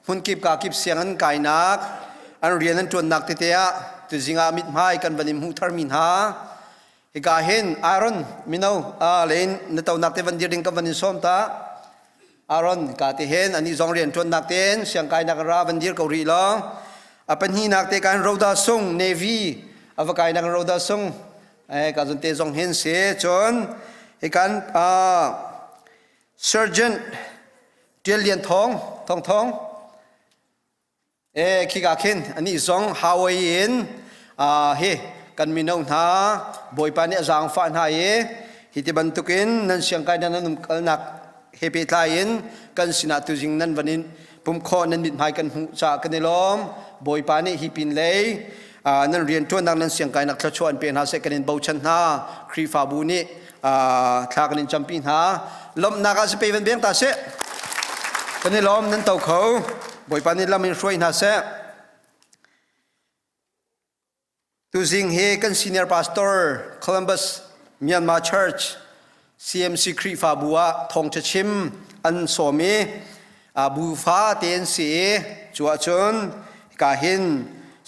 S3: hun kip ka kip siang an kai nak an rian an tuan nak te te a tu zinga mit mai kan banim hu thar min ha he ka hen aron minau lein na tau nak te van dir ding ka banin som ta aron ka te hen ani zong rian tuan nak ten siang kai nak ra van dir ko ri lo apan hi nak te kan roda sung navy avakai nak roda sung ka zon te zong hen se chon e kan surgeon tilian thong khi ka khen ani zong hawaii in he kan minau na boy pa ni zang fa na ye hiti bantukin nan siang kai nan num nak hepe tlain kan sina tu jing nan vanin pum kho nan mit mai kan hu cha kan lom boy pa ni hi pin lei nan rian tuan nan siang kai nak thchuan pen ha se kanin bauchan na khri fa bu ni thla kanin champin ha lom na ka se pe ven beng ta se kan lom nan tau kho boy pa ni lam in shroi na se tu jing he kan senior pastor Columbus Myanmar Church CMC khri fa bua thong chim an somi bu fa ten si chua chun ka hin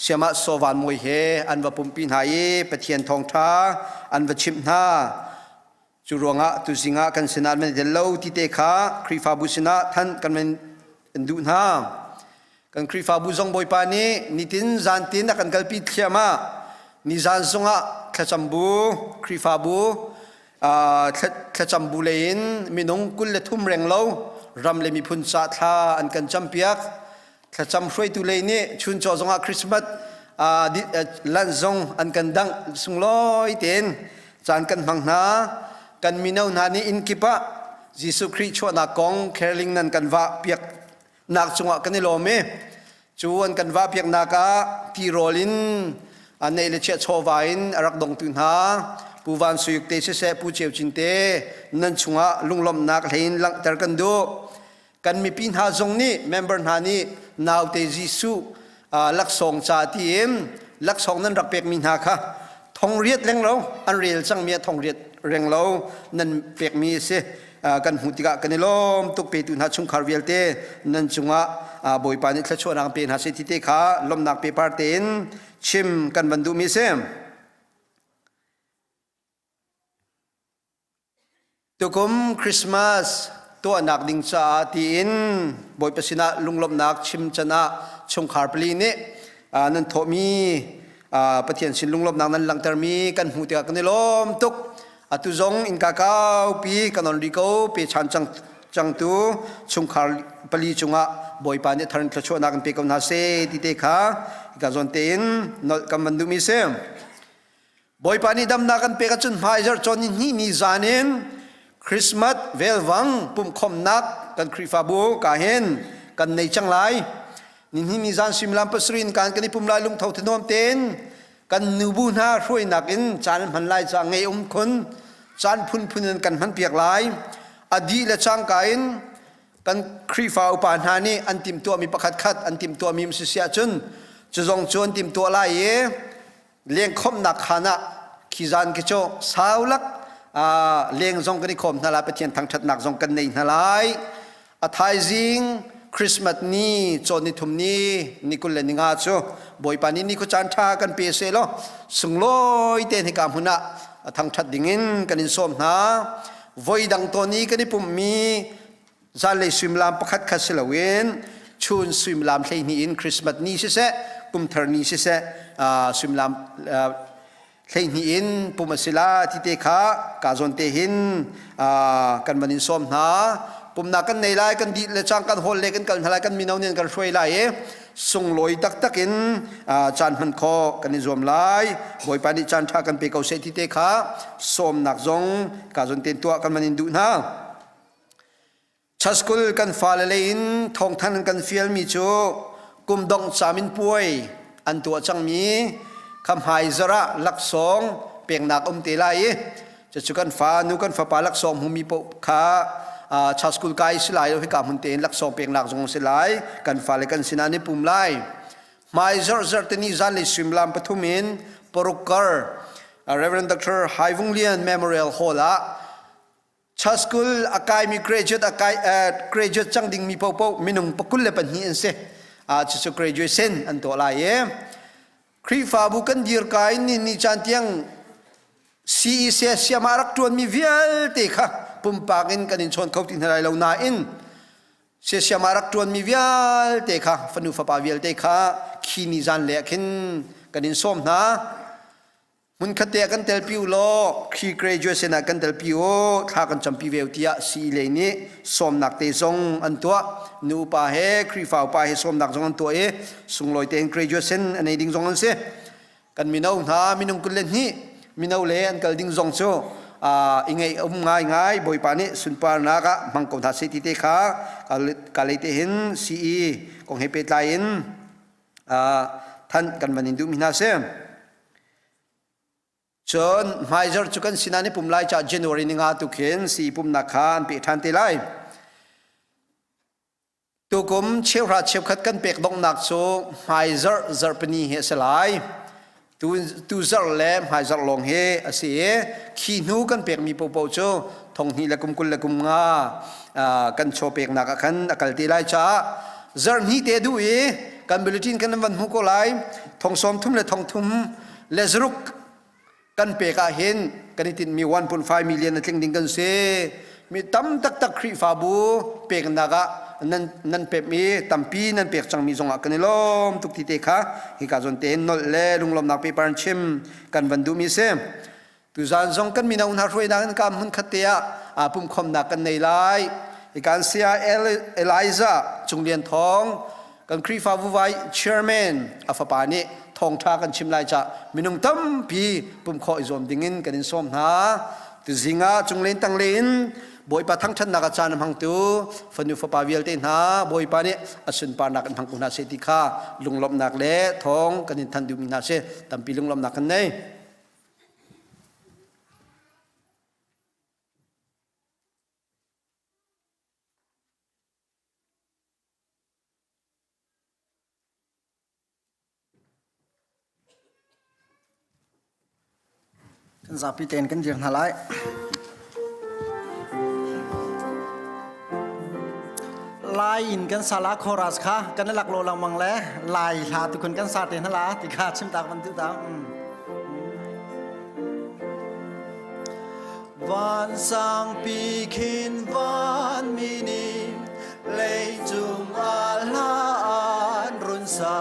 S3: siama sowan moi he an va pumpin hai pathian thong tha an va chim na churonga tu singa kan sinan men de lo ti te kha khri fa bu sina than kan men du na kan khri fa bu zong boi pa ni nitin zan tin kan kalpi thiama ni zan zonga khachambu khri fa bu khachambu lein minong kul le thum reng lo ram le mi phun sa tha an kan champiak khacham hroi tu le ni chun cho zonga Christmas lan zong an kan dang sungloi ten chan kan mang na kan minau na ni in kipa Jesu Christ cho na kong kerling nan kan va piak nak chunga kan lo me chuan kan va piak na ka ti rolin anei le che chowain arak dong tun ha puwan suyuk te se pu cheu chin te nan chunga lunglom nak lein lang tar kan do kan mi pin ha zong ni member na ni naw te Jesu lak song cha tim lak song nan rak pek min ha kha thong riat leng lo an rel chang mi thong riat reng lo nan pek mi se kan hutika kan lom tuk pe tun ha chung khar vial te nan chunga boi pa ni thla chho rang pen ha se ti te kha lom nak pe par ten chim kan bandu mi sem tukum Christmas to anak ding cha tin boi pasina lunglom nak chim chana chung khar pli ne nan thomi pathian sin lunglom nak nan langtar mi kan hutika kan lom tuk atu zong in kakau pi kanon riko pe chan chang tu chung khar pali chunga boi pa ne tharin thcho nak pe kon na se ti te kha ka zon ten nol kam mandu mi sem boi pa ni dam na kan pe ka chun mai jar chon ni ni zanen Christmas velwang pum khom nak kan khrifa bu ka hen kan nei chang lai nin hi ni zan simlam pasrin kan kan pum lai lung thau thenom ten kan nubu na roi nak in chan man lai cha ngei khun chan phun kan man piak lai adi la chang kain kan khrifa upa na ni antim to mi pakhat khat antim to mi sia chun chuzong chon tim to lai ye leng khom nak khana khizan ke cho saulak
S5: เลี้ยงจงกันนิคมนาลายประเทศทางชัดหนักจงกันในนาลายไทยจิงคริสต์มาสนี้จนนิทุมนี้นิคุลเลนิงาจูบ่อยปานี้นิคุจันทากันเปเซโลสุงลอยเตนิกามหุนะทางชัดดิ่งินกันนิสมนาวัยดังตัวนี้กันนิปุ่มมีจานเลยสวิมลามประคัดคัสเลวินชูนสวิมลามเลยนี้อินคริสต์มาสนี้เสะปุ่มเทอร์นี้เสะสวิมลามเลยนี้อินปุ่มสิลาที่เตคะกาจนเตหินกันมันนิสมนาปุ่มนักกันในไลกันดีเลจังกันโฮลเลกันกันทลายกันมีน้องเนียนกันช่วยไล่ส่งลอยตักอินจานมันคอกันในรวมไล่บ่อยปานิจานทากันไปเกาเซติเตคะสมนักจงกาจนเต็นตัวกันมันอินดูนะชัสกุลกันฟาเลอินทองทันกันเฟียลมีจูกุมดงสามินป่วยอันตัวจังมีคำหายจระลักสองเปียงนักเตไลจะจุกันฟ้านุกันฟ้าปาลักสองหูมีปกขาชัสกุลกายสิลายเราให้การหุ่นเตียนลักสองเปียงหลักจงสิลายกันฟ้าเลกันสินานิปุ่มไลไม่จร์เตนิจันลิสวิมลามปฐุมินปรุกเกอร์ Reverend Dr. ไฮวงเลียน Memorial Hall ชัสกุลอากายมีgraduate อากายgraduate จังดิ่งมีปมินุงปกุลเลปันฮีเอ็นเซจะสุ graduation อันตัวลายครีฟ้าบุกันดีร์กายนี่จันเตียงซีเซียเซียมารักจวนมีเวียลเตค่ะปุ่มปากินกันอินชนเขาตินอะไรเราหน้าอินเสียมารักจวนมีเวียลเตค่ะฟันูฟ้าปาเวียลเตค่ะขีนิจันเล็กินกันอินส้มนะมุนขัดเตะกันเตลปิวโลคีเกรจเซนักันเตลปิวข้ากันจำปีเวลเตียสีเลนี่ส้มนักเตะซงอันตัวนูปาเฮครีฟ้าปาเฮส้มนักซงอันตัวสุงลอยเตงเกรจเซนอันนี้ดิ่งซงอันเสกันมินเอาหน้ามินุงกุลเลนนี่มินาเลนกัลดิ้งจงโซอิงไงง่ายบ่อยปานี้สุนปานาคะมังกรทัศน์ที่เตค่ะกัลเลเตหินซีกงเฮเปตไลน์ท่านกันมันอินดูมินาเซจนไม่จร์จุกันสินานิปุ่มไลจากเจนวารีนิงาตุเข็นสีปุ่มนักขานเปิดทันเตไลตุกุมเชี่ยวราเชี่ยวขัดกันเปิดดงนักโซไม่จร์ปนีเฮสไลตูจร์เล่มหายจร์ลงเฮอเสียขีนูกันเปียกมีปูปูโจทงนี้ละกุมกุลละกุมงากันโชเปียกนักขันอากาศตีไลจ้าจร์นี้เตดูกันบิลตินกันวันหุกไลทงสมทุ่มและทงทุ่มเลสรุกกันเปียกเห็นกันตินมี 1.5 มิลลิอน์ทิ้งดิ่งกันเสมีตั้มตักครีฟาบูเปียกนักนั่นเปียกมีตั้มปีนั่นเปียกจังมีจงอักกันลมทุกที่เตะค่ะฮิกาจนเตนนอลเล่ลุงลมนักเปียปานชิมกันวันดูมีเสตุจานจงกันมีนาอุณหภูมินักการหุ่นขัดเตะปุ่มคมนักกันในไลฮิการเซียเอลิซาจงเลียนทองกันครีฟาบูไวเชอร์แมนอาฟาปานีทองทากันชิมไลจะมินุงตั้มปีปุ่มคอยจอมดิ่งินกันอินส้มนาตุจิงาจงเล่นตั้งเล่นบ่อยปะทั้งชันนักจานพังตูฟันยูฟปาเวลเตนาบ่อยปะเนี่ยอสุนปานักพังกุนาเสติขาลุงลมนักเล่ทองกันอินทันดูมินาเสตั้มปีลุงลมนักกันเน่
S6: กันสับปีเตนกันเจียงทลายลายอินกันสาระโครัสค่ะกันหลักโลลังมังแลลายลาตุคนกันสาเตนทลาติขาชิมตาวันตุตาวันสังปีขินวันมินิเลยจุงอาลาอันรุนสา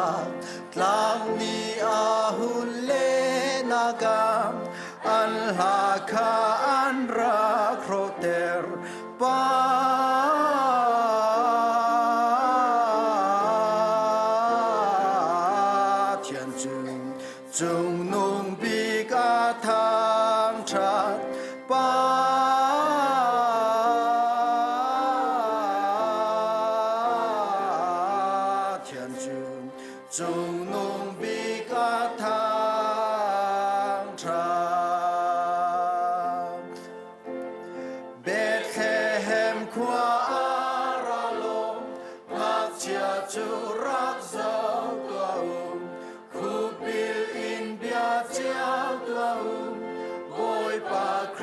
S6: ตลังนีอาหุนเลนากามอันลาคาอันรักโรเตอร์ปาเทียนจงนุ่งปีกาทางชัดปาเทียนจงนุ่งปีกาทางชัดเบธเลเฮมควาราลมมักเชียจูรักษาตัวคูบิลอินเดียเจ้าตัวบอยปาก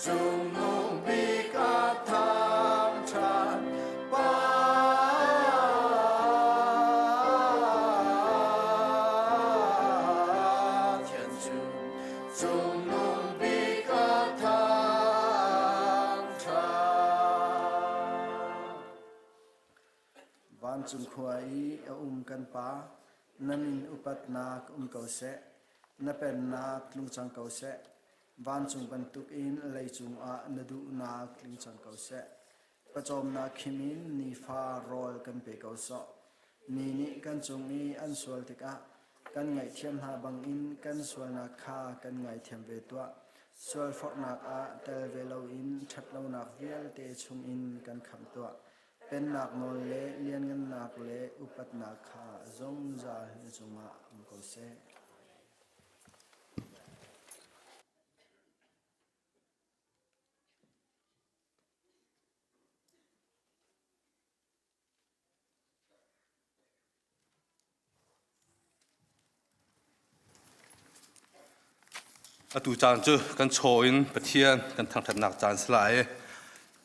S6: chung nung bi ca tham chan ba thiên chu chung nung bi ca tham chan van chung khuai kan pa namin upat nak kau se na pen nak lung chang kau se van chung ban tuk in lei chung a nadu nak ling chang kau se pachom na khimin ni fa rol kan pe kau so ni kan chung ni an sual tika kan ngai thiam ha bang in kan sual na kha kan ngai thiam ve tua sual for nak a tel ve lo in that lo nak vial te chung in kan kham tua pen nak mol le lian ngan nak le upat nak kha zong za ni chunga ko se
S1: tu chan chu kan choin pathian kan thang that nak chan slai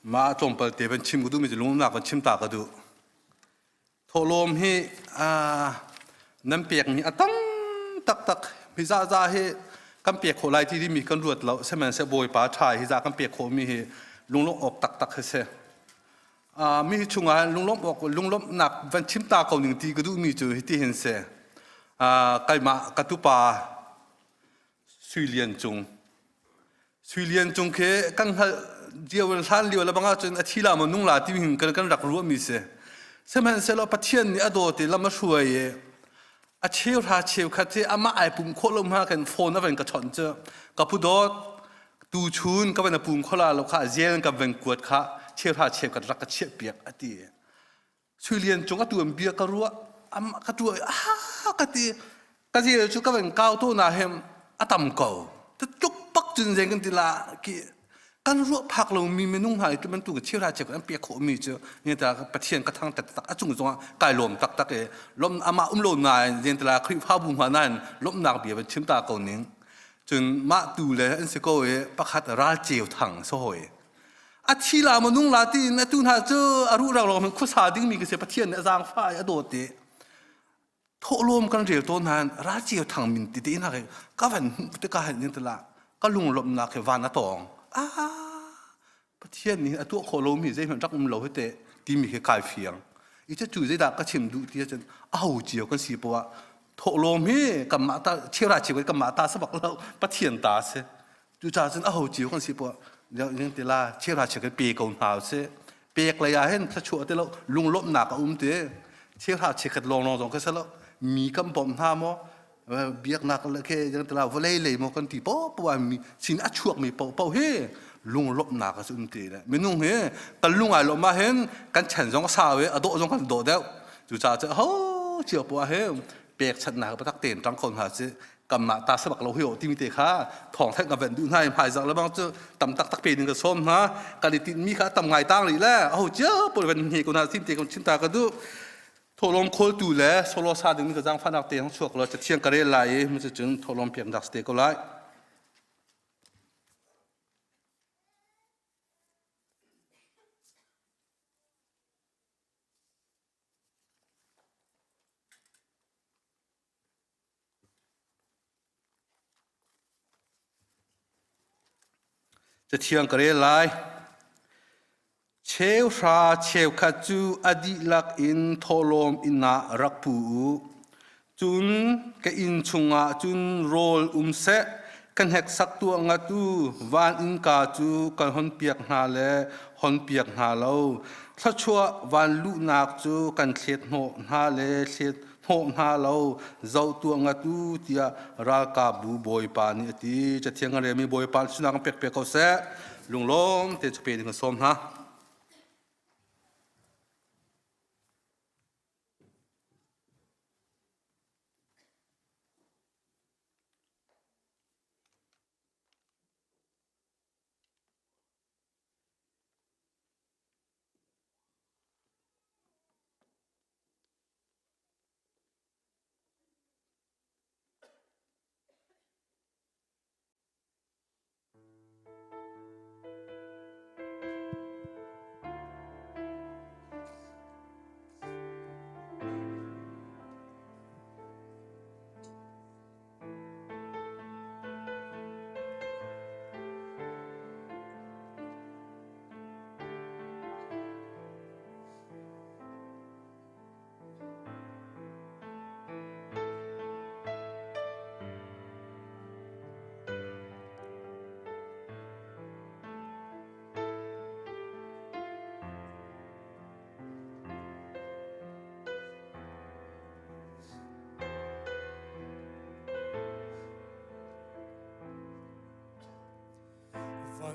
S1: ma tlom pal te ban chim gudu mi lung nak ban chim ta ka du tholom hi nam pek mi atam tak tak mi za za hi kan pek kho lai ti mi kan ruat lo seman se boy pa thai hi za kan pek kho mi hi lung lom ok tak tak se mi chunga lung lom ok lung lom nak ban chim ta ko ning ti gudu mi chu hi ti hin se kai ma ka tu pa suy liên chung ke kan ha diawal san liwa la banga chun athila ma nung la ti hin kan rak ru mi se seman se lo pathian ni ado te lama shuai ye a cheu tha cheu khate ama ai pum kholom ha kan phone awen ka chon che ka pu dot tu chun ka ban pum khola lo kha zel ka ven kuat kha cheu tha cheu ka rak ka che piak ati suy liên chung atu am bia ka ruwa am ka tu ka ti ka je chu ka ven kaw to na hem atam ko te chuk pak chun zen kan ti la ki kan ru phak lo mi menung hai tu man tu ka cheu ra che kan pia kho mi chu ni ta pathian ka thang tak tak a chung zong kai lom tak tak e lom ama lo na zen ta la khri pha bu ma nan lom nak bia ban chim ta ko ning chun ma tu le an se ko e pakhat ra cheu thang so hoi a thi la menung la ti na tu na chu aru ra lo man khu sa ding mi ke se pathian a jang fa a do te thô lôm kan rel ton han ra chiu thang min ti na ke ka van te ka han ta la ka lung lom na ke van na tong pathian ni atu kho lo mi je han rak lo he te ti mi ke kai fiang i che chu je da ka chim du ti chen a hu chiu kan si po thô lôm he kam ma ta chiu ra chiu kam ma ta sa bak lo pathian ta se chu cha chen a hu chiu kan si po yang te la chiu ra chiu ke pe ko na se pe k la ya hen sa chu te lo lung lom na ka te chiu ra chiu ke long long ka sa loมีคำบอกท่ามว่าเบียกนักเลยแค่ยังตลาดวันเลยมันกันตีป๊อปว่ามีสินอัดช่วงมีป๊อปเฮ้ลุงลบหนักสุดที่เลยไม่นุ่งเฮ้กันลุงไอ้ลบมาเห็นกันฉันสองสาวอโดสองกันโดดเดียวจู่จ้าจะโอ้เจียวปัวเฮ้เปียกฉันหนักไปทักเตียนจังคนหาสิกำมาตาสบักเราเหี่ยวที่มีเตะขาทองแท่งกับแวนดูให้ภายจากแล้วบางเจ้าตำตักตักเปียนึงกับส้มนะการติดมีขาตำไงตั้งหรือแล้วโอ้เจ้าปวดเป็นเหตุคนหาสิเตะคนชินตากันดูทลมโคลตูแลโซโลซาดึงก็จังฟันอักเตะของช่วงเราจะเที่ยงกระเรไลมันจะจึงทลมเพียงดักสเตก็ไลจะเที่ยงกระเรไลเชวชาเชวขัดจูอดีลักอินทอลมอินารักปูจุนกอินชุงะจุนโรลเสกันเฮกสักตัวงาตูวานอินกาจูกันฮอนเปียกนาเลฮอนเปียกนาเลาถ้าชัววานลูนักจูกันเสียดโหนาเลเสียดโหนาเลาเจ้าตัวงาตูที่รากาบูบอยปานี่ที่จะเที่ยงกันเรมีบอยปานสุนัขเปียกเปียกเขาเสลุงลงเตจะเป็นกันสมนะ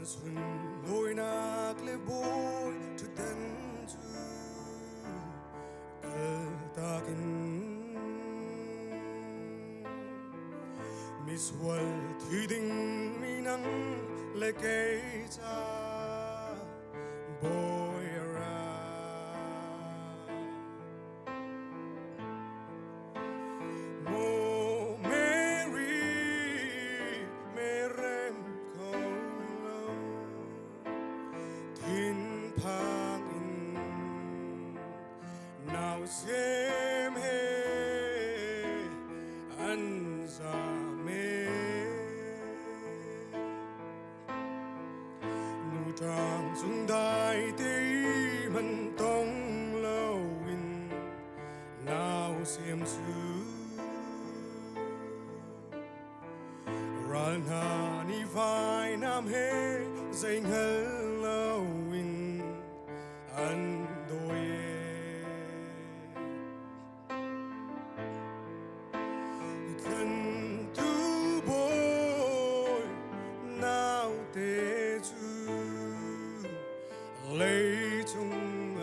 S6: xuân lối nạc lê bôi tu den tu kal takin miswal thi ding mi nang le kay cha boy ra mo Mary merem ko lo tin phang in now xem he an za me nu tang sung dai te man tong lo in now xem su ran ha ni vai nam he danh Halloween an đôi thân tu bôi nào tê chu lấy chung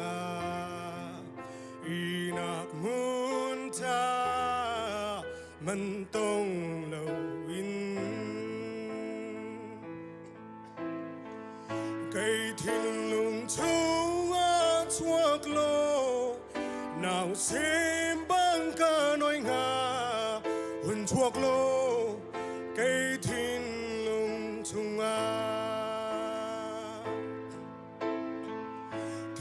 S6: inak mun ta man tong lâu in cây thiên lùng châu chuộc lô nào xem băng ca nói ngà huân chuộc lô cây thiên lùng chung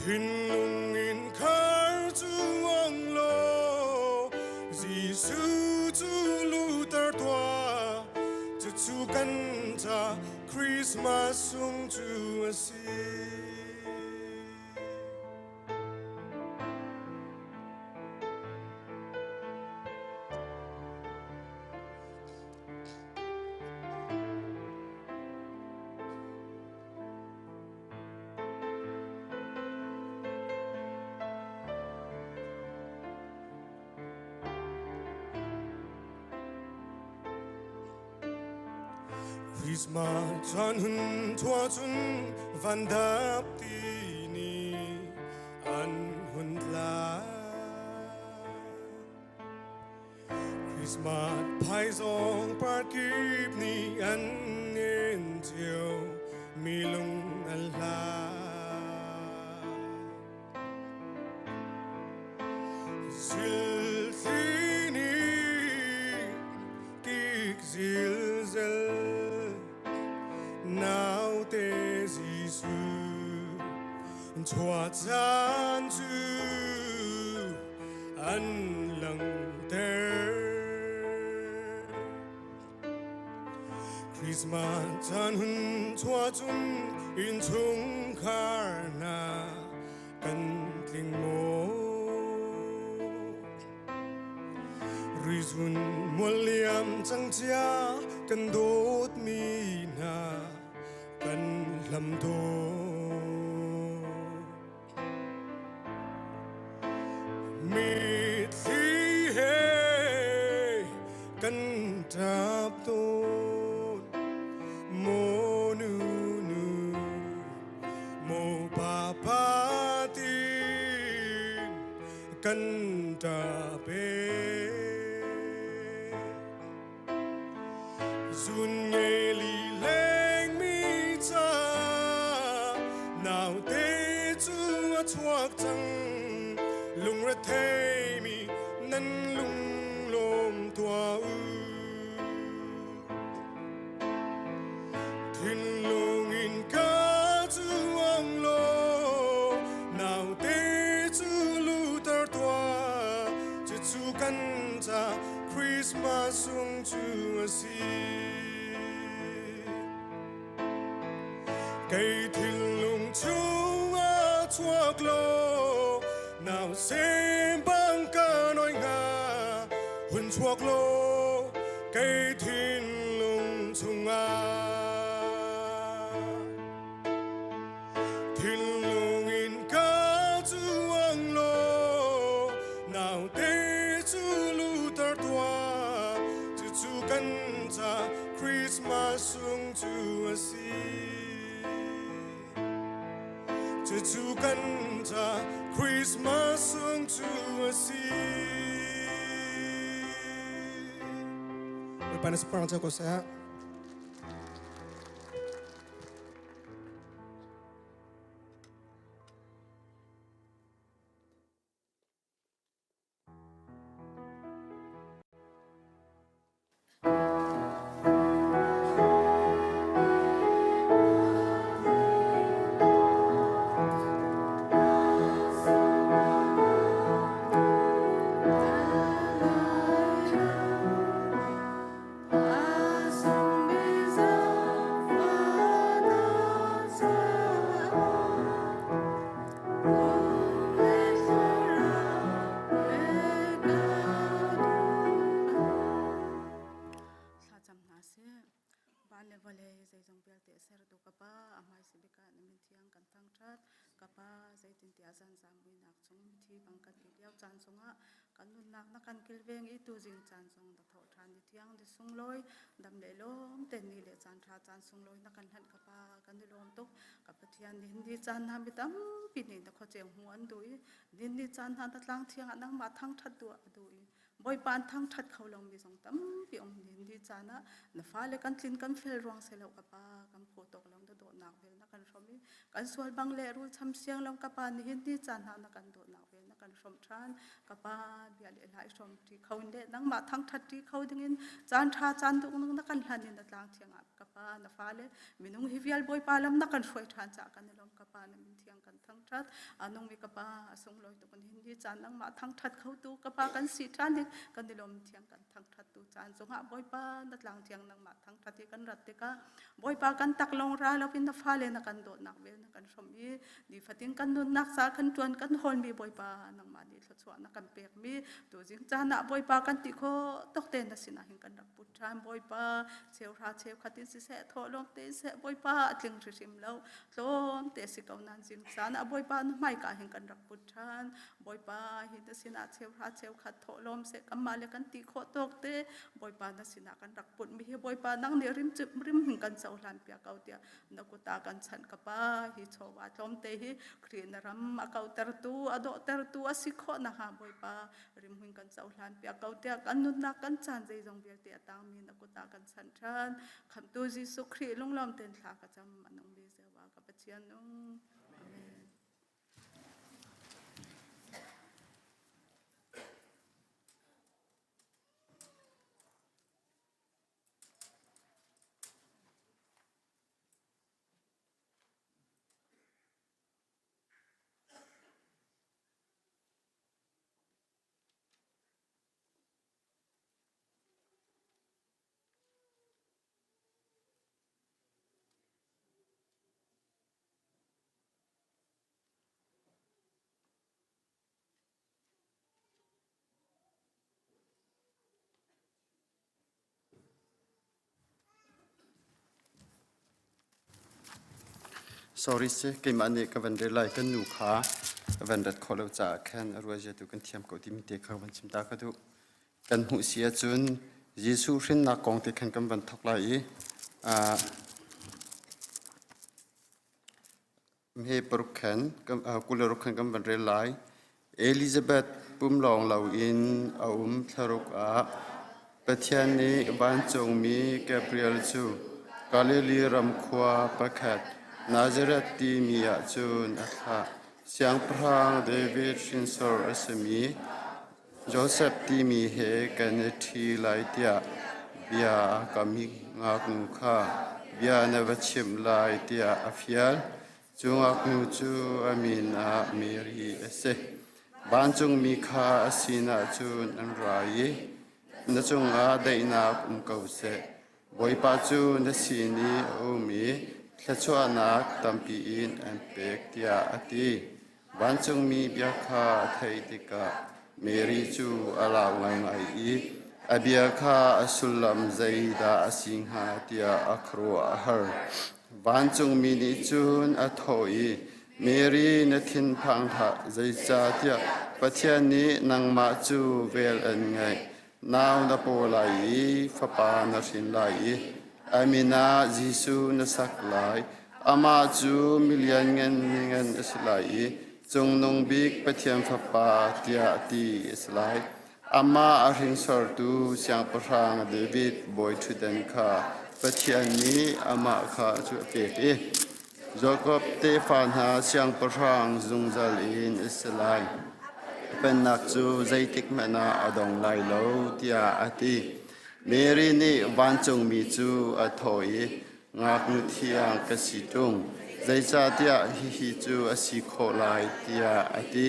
S6: thiên lùng in khar chuang lô Giêsu chu lu tar toa chu chu kan cha Christmas sung chu asi Christmas chan hun thua chun van dap ti ni an hun la Christmas phai zong par kip ni an en chiều mi lung an la zil thi ni kik zil zel nào tê Giêsu chua chan chu an lăng tê Christmas chan hun chua chung in chung khar na kan tling mo rizun muliam chang chia kan dot mi na kan lam do mi thi he kan tap to mo nu nu mo pa pa tin kan ta pe Sun nghe li leng mi cha nào tê chu chuak chang lung ra thế mi nan lung lom tua u thiên lung in ca chu ang lo nào tê chu lu tar tua chu chu kan cha Christmas sung chu asi cây thiên lùng chung chuộc lô nào xem băng ca nói ngà huân chuộc lô cây thiên lùng chung thiên lùng in ca chuang lô nào tê chu lu tar tua chu chu kan cha Christmas sung chu asi
S7: จะจูกันจะคริสต์มาสส่งจูสีไปในสปรังเจ้าก็เสีย
S8: กันนุนนักนักกันกิลเวงอีตูจิงจานทรงตะเถาทานดิที่ยังดิสุงลอยดำเลลมเต็นนี่เลจานทราจานสุงลอยนักกันหันกับปากันดิลมตุกกับปะเทียนดินดิจานทำบิดำปีนี้ตะขอเจียงหัวอันดุยดินดิจานทานตะลังเทียงอันนั่งมาทั้งทัดตัวดุยบอยปานทั้งทัดเขาลงมีสองตั้มปีองดินดิจานะนฟ้าเลกันลินกันเฟลรวงเสลวกับปากันโพตกลงโดดนักเวลนักกันชมีกันสวลบังเลรูทำเสียงลงกับปานี่ดิจานทานนักกันโดดนักเวลนักกันชมทานกับปาเบียเลหลายชมที่เขาเด่นนั่งมาทั้งทัดที่เขาดึงอินจานทาจานตุกนึงนักกันหันอินตะลังเทียงกับปานฟ้าเลมินุงฮิวิลบอยปาลมนักกันช่วยทานจากกันในลมกับปานมินเทียงกันทั้งทัดนุ่งมีกับปาส่งลอยตุกันหินดิจานนั่งมาทั้งทัดเขาตูกับปากันสีทานดิกันดิลมเทียงกันทั้งทัดตูจานสงหะบอยปานัดหลังเทียงนังมาทั้งทัดที่กันรัดเตกะบอยปากันตักลงราแล้วพินตะฟ้าเลนักกันโดดนักเวนักกันชมีดีฟัดยังกันนุนนักสากันจวนกันฮอนมีบอยปานังมาดีทศวรรษนักกันเปียกมีตัวจิงจานะบอยปากันติโคตกเต้นนัสินะหิงกันรักปุจจานบอยปาเชลราเชลขัดติสิเสทอลมเตเสบอยปาจึงริมแล้วลมเตสิเกานันจิงจานะบอยปาไม่กาหิงกันรักปุจจานบอยปาหินสินะเชลราเชลขัดทอลมเสกัมมาเลกันติโคตกเตบอยปานัสินะกันรักปุจมีบอยปานั่งเดียริมจุดริมหิงกันเจ้าหลานเปียเกาเตียนักตากันฉันกับปาฮิโชวาลมเตหิครีนรำมาเกาเตอร์ตูอโดเตอร์ตูอสิโคนะฮะบอยปาริมหิงกันเจ้าหลานเปียเกาเตียกันนุนนักกันฉันใจจงเบียเตียตามมีนักตากันฉันชันคำตัวจิสุครีลงลมเต็นทากระจำมันองดีเสวากับเชียนนงอาเมน
S5: sorry se ke mane ka van re lai kan nu kha van dat kholo cha khan arwa je tu kan thiam ko ti mi te kha van chim ta ka tu kan hu sia chun jesu rin na kong te khan kan van thok lai a me per khan kam kulero khan kan van re lai Elizabeth pum long lau in tharuk a pathian ni ban chong mi Gabriel chu Galilee ram khwa pakhat Nazareth ti mi a chun atha siang prang David shinsor asami Joseph ti mi he kan thi lai tia bia kami ngak nu kha bia na vachim lai tia afial chungak nu chu amina Mary ase ban chung mi kha asina chun an rai na chung a daina kau se boi pa chu na sini o mi thachwa nak tampi in an pek tia ati ban chung mi bia kha thai tika Mary chu ala ngai ngai I abia kha asulam zaida asingha tia akhro ahar ban chung mi ni chun a thoi Mary na thin phang tha zai cha tia pathian ni nangma chu vel an ngai naw na po lai fa pa na sin lai Amina Jisu na sak lai
S9: ama chu million ngen islai chung nong big pathian phapa tia ti islai ama aring sor tu siang prang David boy thuden kha pathian ni ama kha chu pe pe Jacob te fan ha siang prang zungjal in islai penak chu zaitik mena adong lai lo tia ati Mary ni wanchung mi chu athoi ngak nu thiang ka si tung zai cha tia hi chu asi kho lai tia ati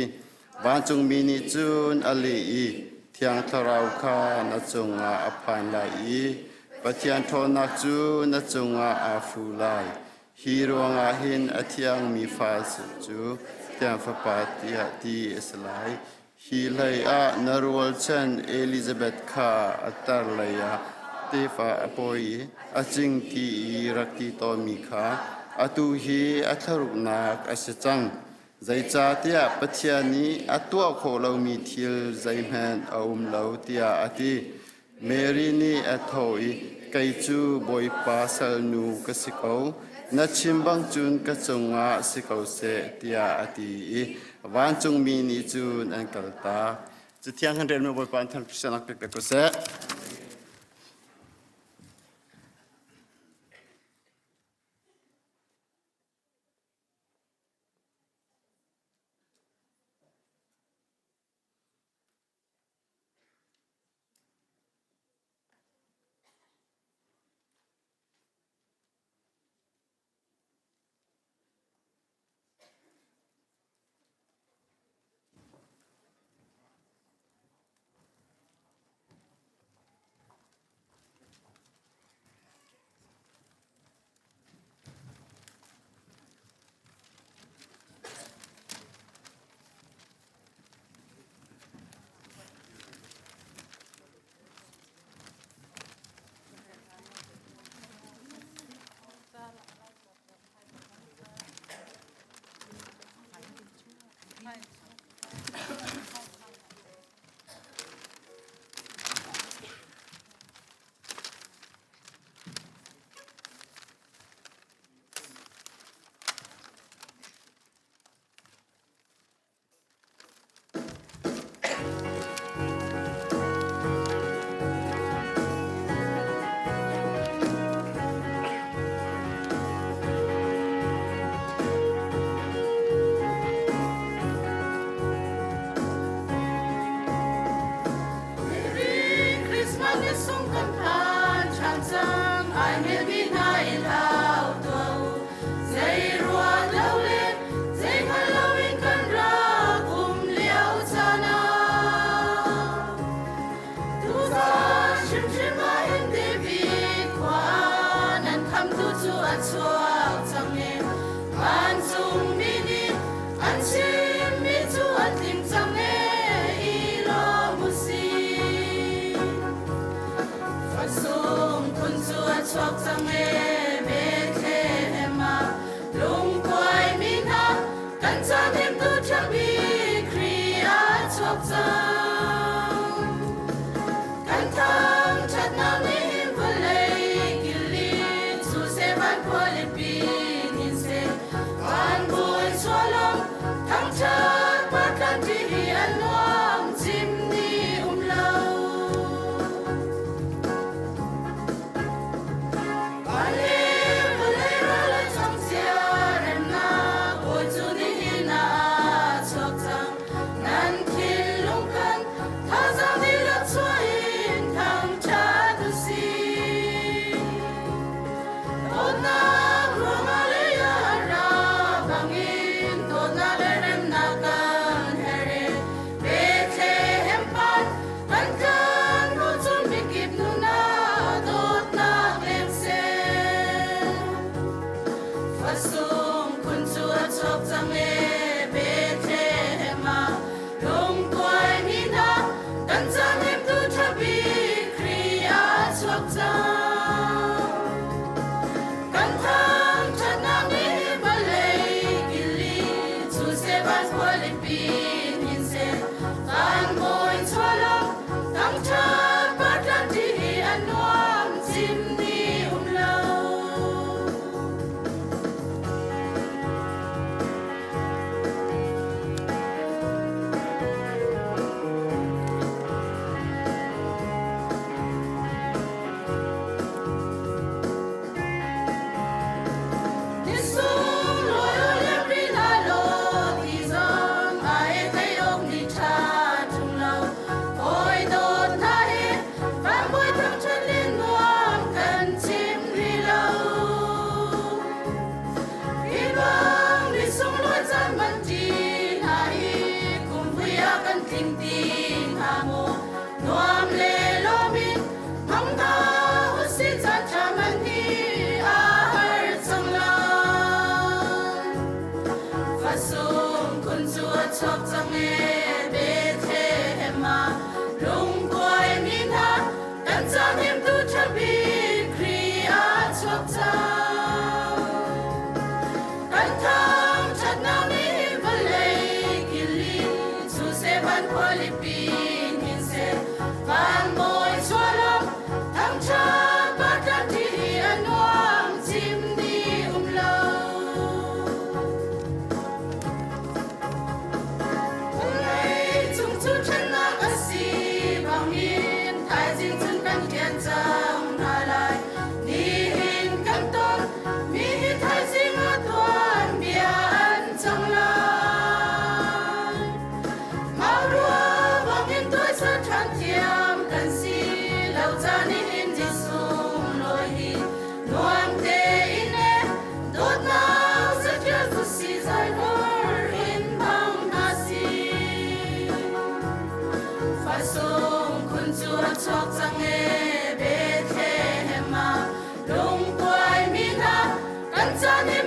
S9: wanchung mi ni chun ali i thiang tharau kha na chunga aphan lai i pathian thona chu na chunga afu lai hi ronga hin athiang mi fa chu tiang fa pa tia ti islai hi lai a narwal chan Elizabeth kha atar laya tefa apoi aching ti rakti to mi kha atu hi atharuk nak asachang zai cha tia pathiani atwa kholo mi thil zai man aum lo tia ati Mary ni athoi kai chu boy pa sal nu kasiko na chimbang chun ka chunga sikau se tia ati wan chung mi ni chun an kalta chu thiang han ren me boy pan than pisanak pe ko se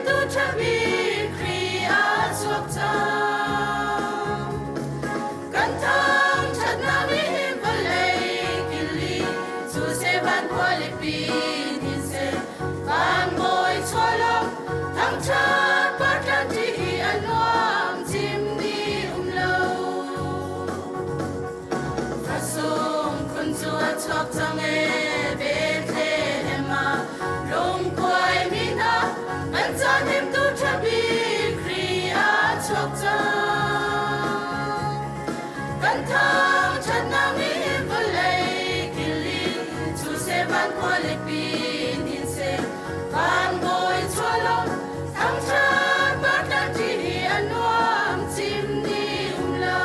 S8: tu chabi kriya swapta kan thang chat na mi him balai kili su se van kwali pi ni se kan boy cholo thang chat patan ti anwam jim ni umlo fasung kun su chok chang e Bethlehem long koi mina kan chan him tu chabi kriya swapta kan thang chat na mi balai kili su se van kwali pi ni se kan boy cholo thang chat patan ti anwam jim ni umlo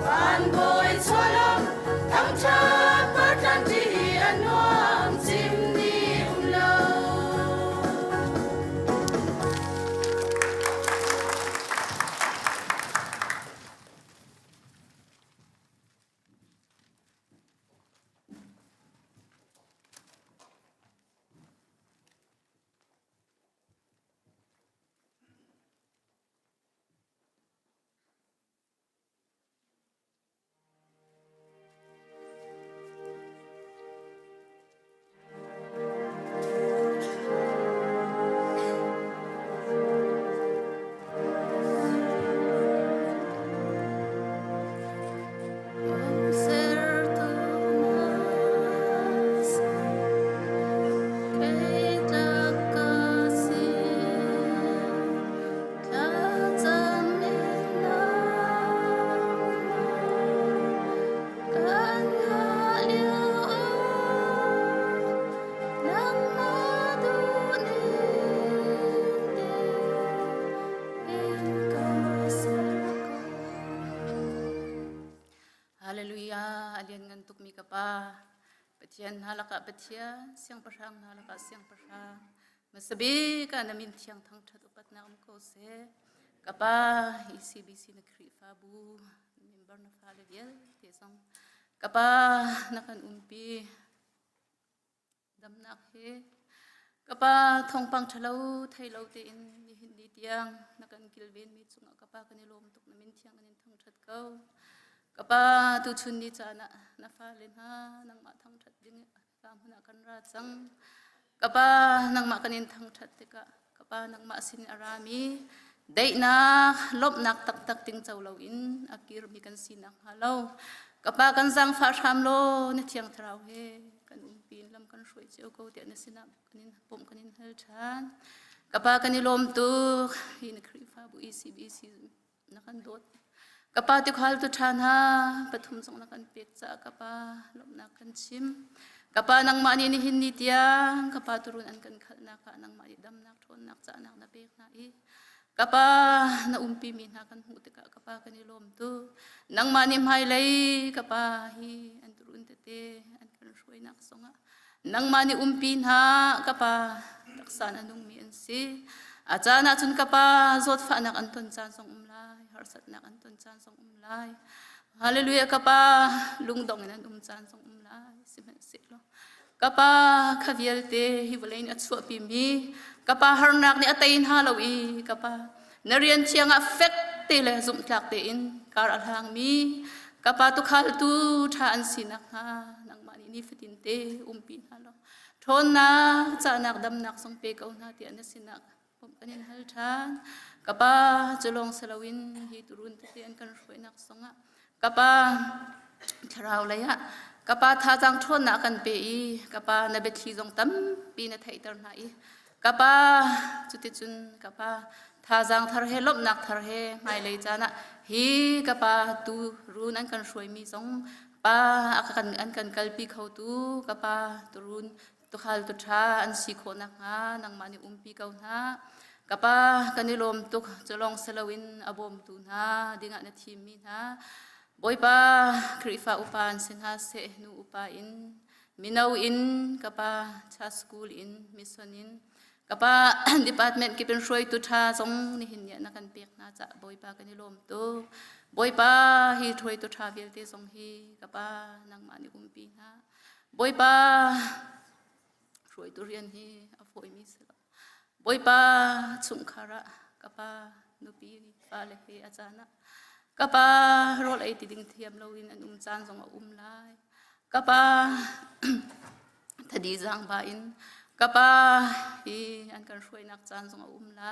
S8: kan boy cholo thang chat patan ti anwam jim ni umlo Hallelujah, alian ngantuk mi kapa. Petian halaka petian, siang persang halaka siang persang. Masabi ka namin tiang thang chat upat na ko se. Kapa ECBC na kri fabu, member na faladiel tesong. Kapa nakan umpi damnak he. Kapa thong pang chalaw thay law te in hindi tiang nakan kilben mi chunga kapa kanilom tuk namin tiang kanin thang chat kau. Kapa tu chun ni chana na falin ha nang ma thang that ding kam huna kan ra chang kapa nang ma kanin thang that te ka kapa nang ma sin arami dei na lop nak tak tak ting chawlo in akir mi kan sin ang halo kapa kan jang fa tham lo ni thiang thrau he kan pin lam kan shroi cheu ko te na sinam kanin pom kanin hal than kapa kanilom tu hin khri fa bu ECBC na kan dot kapa ti khal tu thana pathum song na kan pek cha kapa lom na kan chim kapa nang mani ni hin ni tiang kapa turun an kan khal na ka nang mani dam nak thon nak cha nak na pek na i kapa na umpi min ha kan hu te ka kapa kanilom tu nang mani mai lai kapa hi an turun te te an kan shroi nak songa nang mani umpin ha kapa taksan anung mi an si achana chun kapa zot fa nak anton chan song umlai harsat nak anton chan song umlai hallelujah kapa lungdong nan chan song umlai simen silo kapa khavial te hi valein atsu pi mi kapa harnak ni atain halawi kapa narian chiang affect te le zum tlak te in kar alhang mi kapa tu khal tu tha an sinak ha nang mani ni fitin te umpin halo thon na cha nak dam nak song pe kau na ti an sinak kanin hal than kapa cholong salawin hi turun te an kan roi nak songa kapa tharau laya kapa tha jang thon na kan pe i kapa na be thi jong tam pi na thai tar na i kapa chuti chun kapa tha jang thar he lop nak thar he mai lei chana hi kapa tu run an kan roi mi jong pa akan an kan kalpi khau tu kapa turun tu khal tu tha an si kho nak ha nang mani umpi kau na kapa kanilom tuk cholong salawin abom tu na dinga na thim mi na boipa krifa upan sinha se nu upa in minau in kapa cha school in mission in kapa department kipen roi tu tha jong ni hin ya na kan pek na cha boipa kanilom tu boipa hi throi tu tha vel te jong hi kapa nang mani umpi na boipa รวยตุเรียนฮีอโฟยมิสละบอยป้าชุงคาระกับป้านุปีป้าเล็กอาจารย์นะกับป้ารถไอติดิงเทียมเราวินอันจานส่งไล่กับป้าถ้าดีจังบ้าอินกับป้าอันกันช่วยนักจานส่งไล่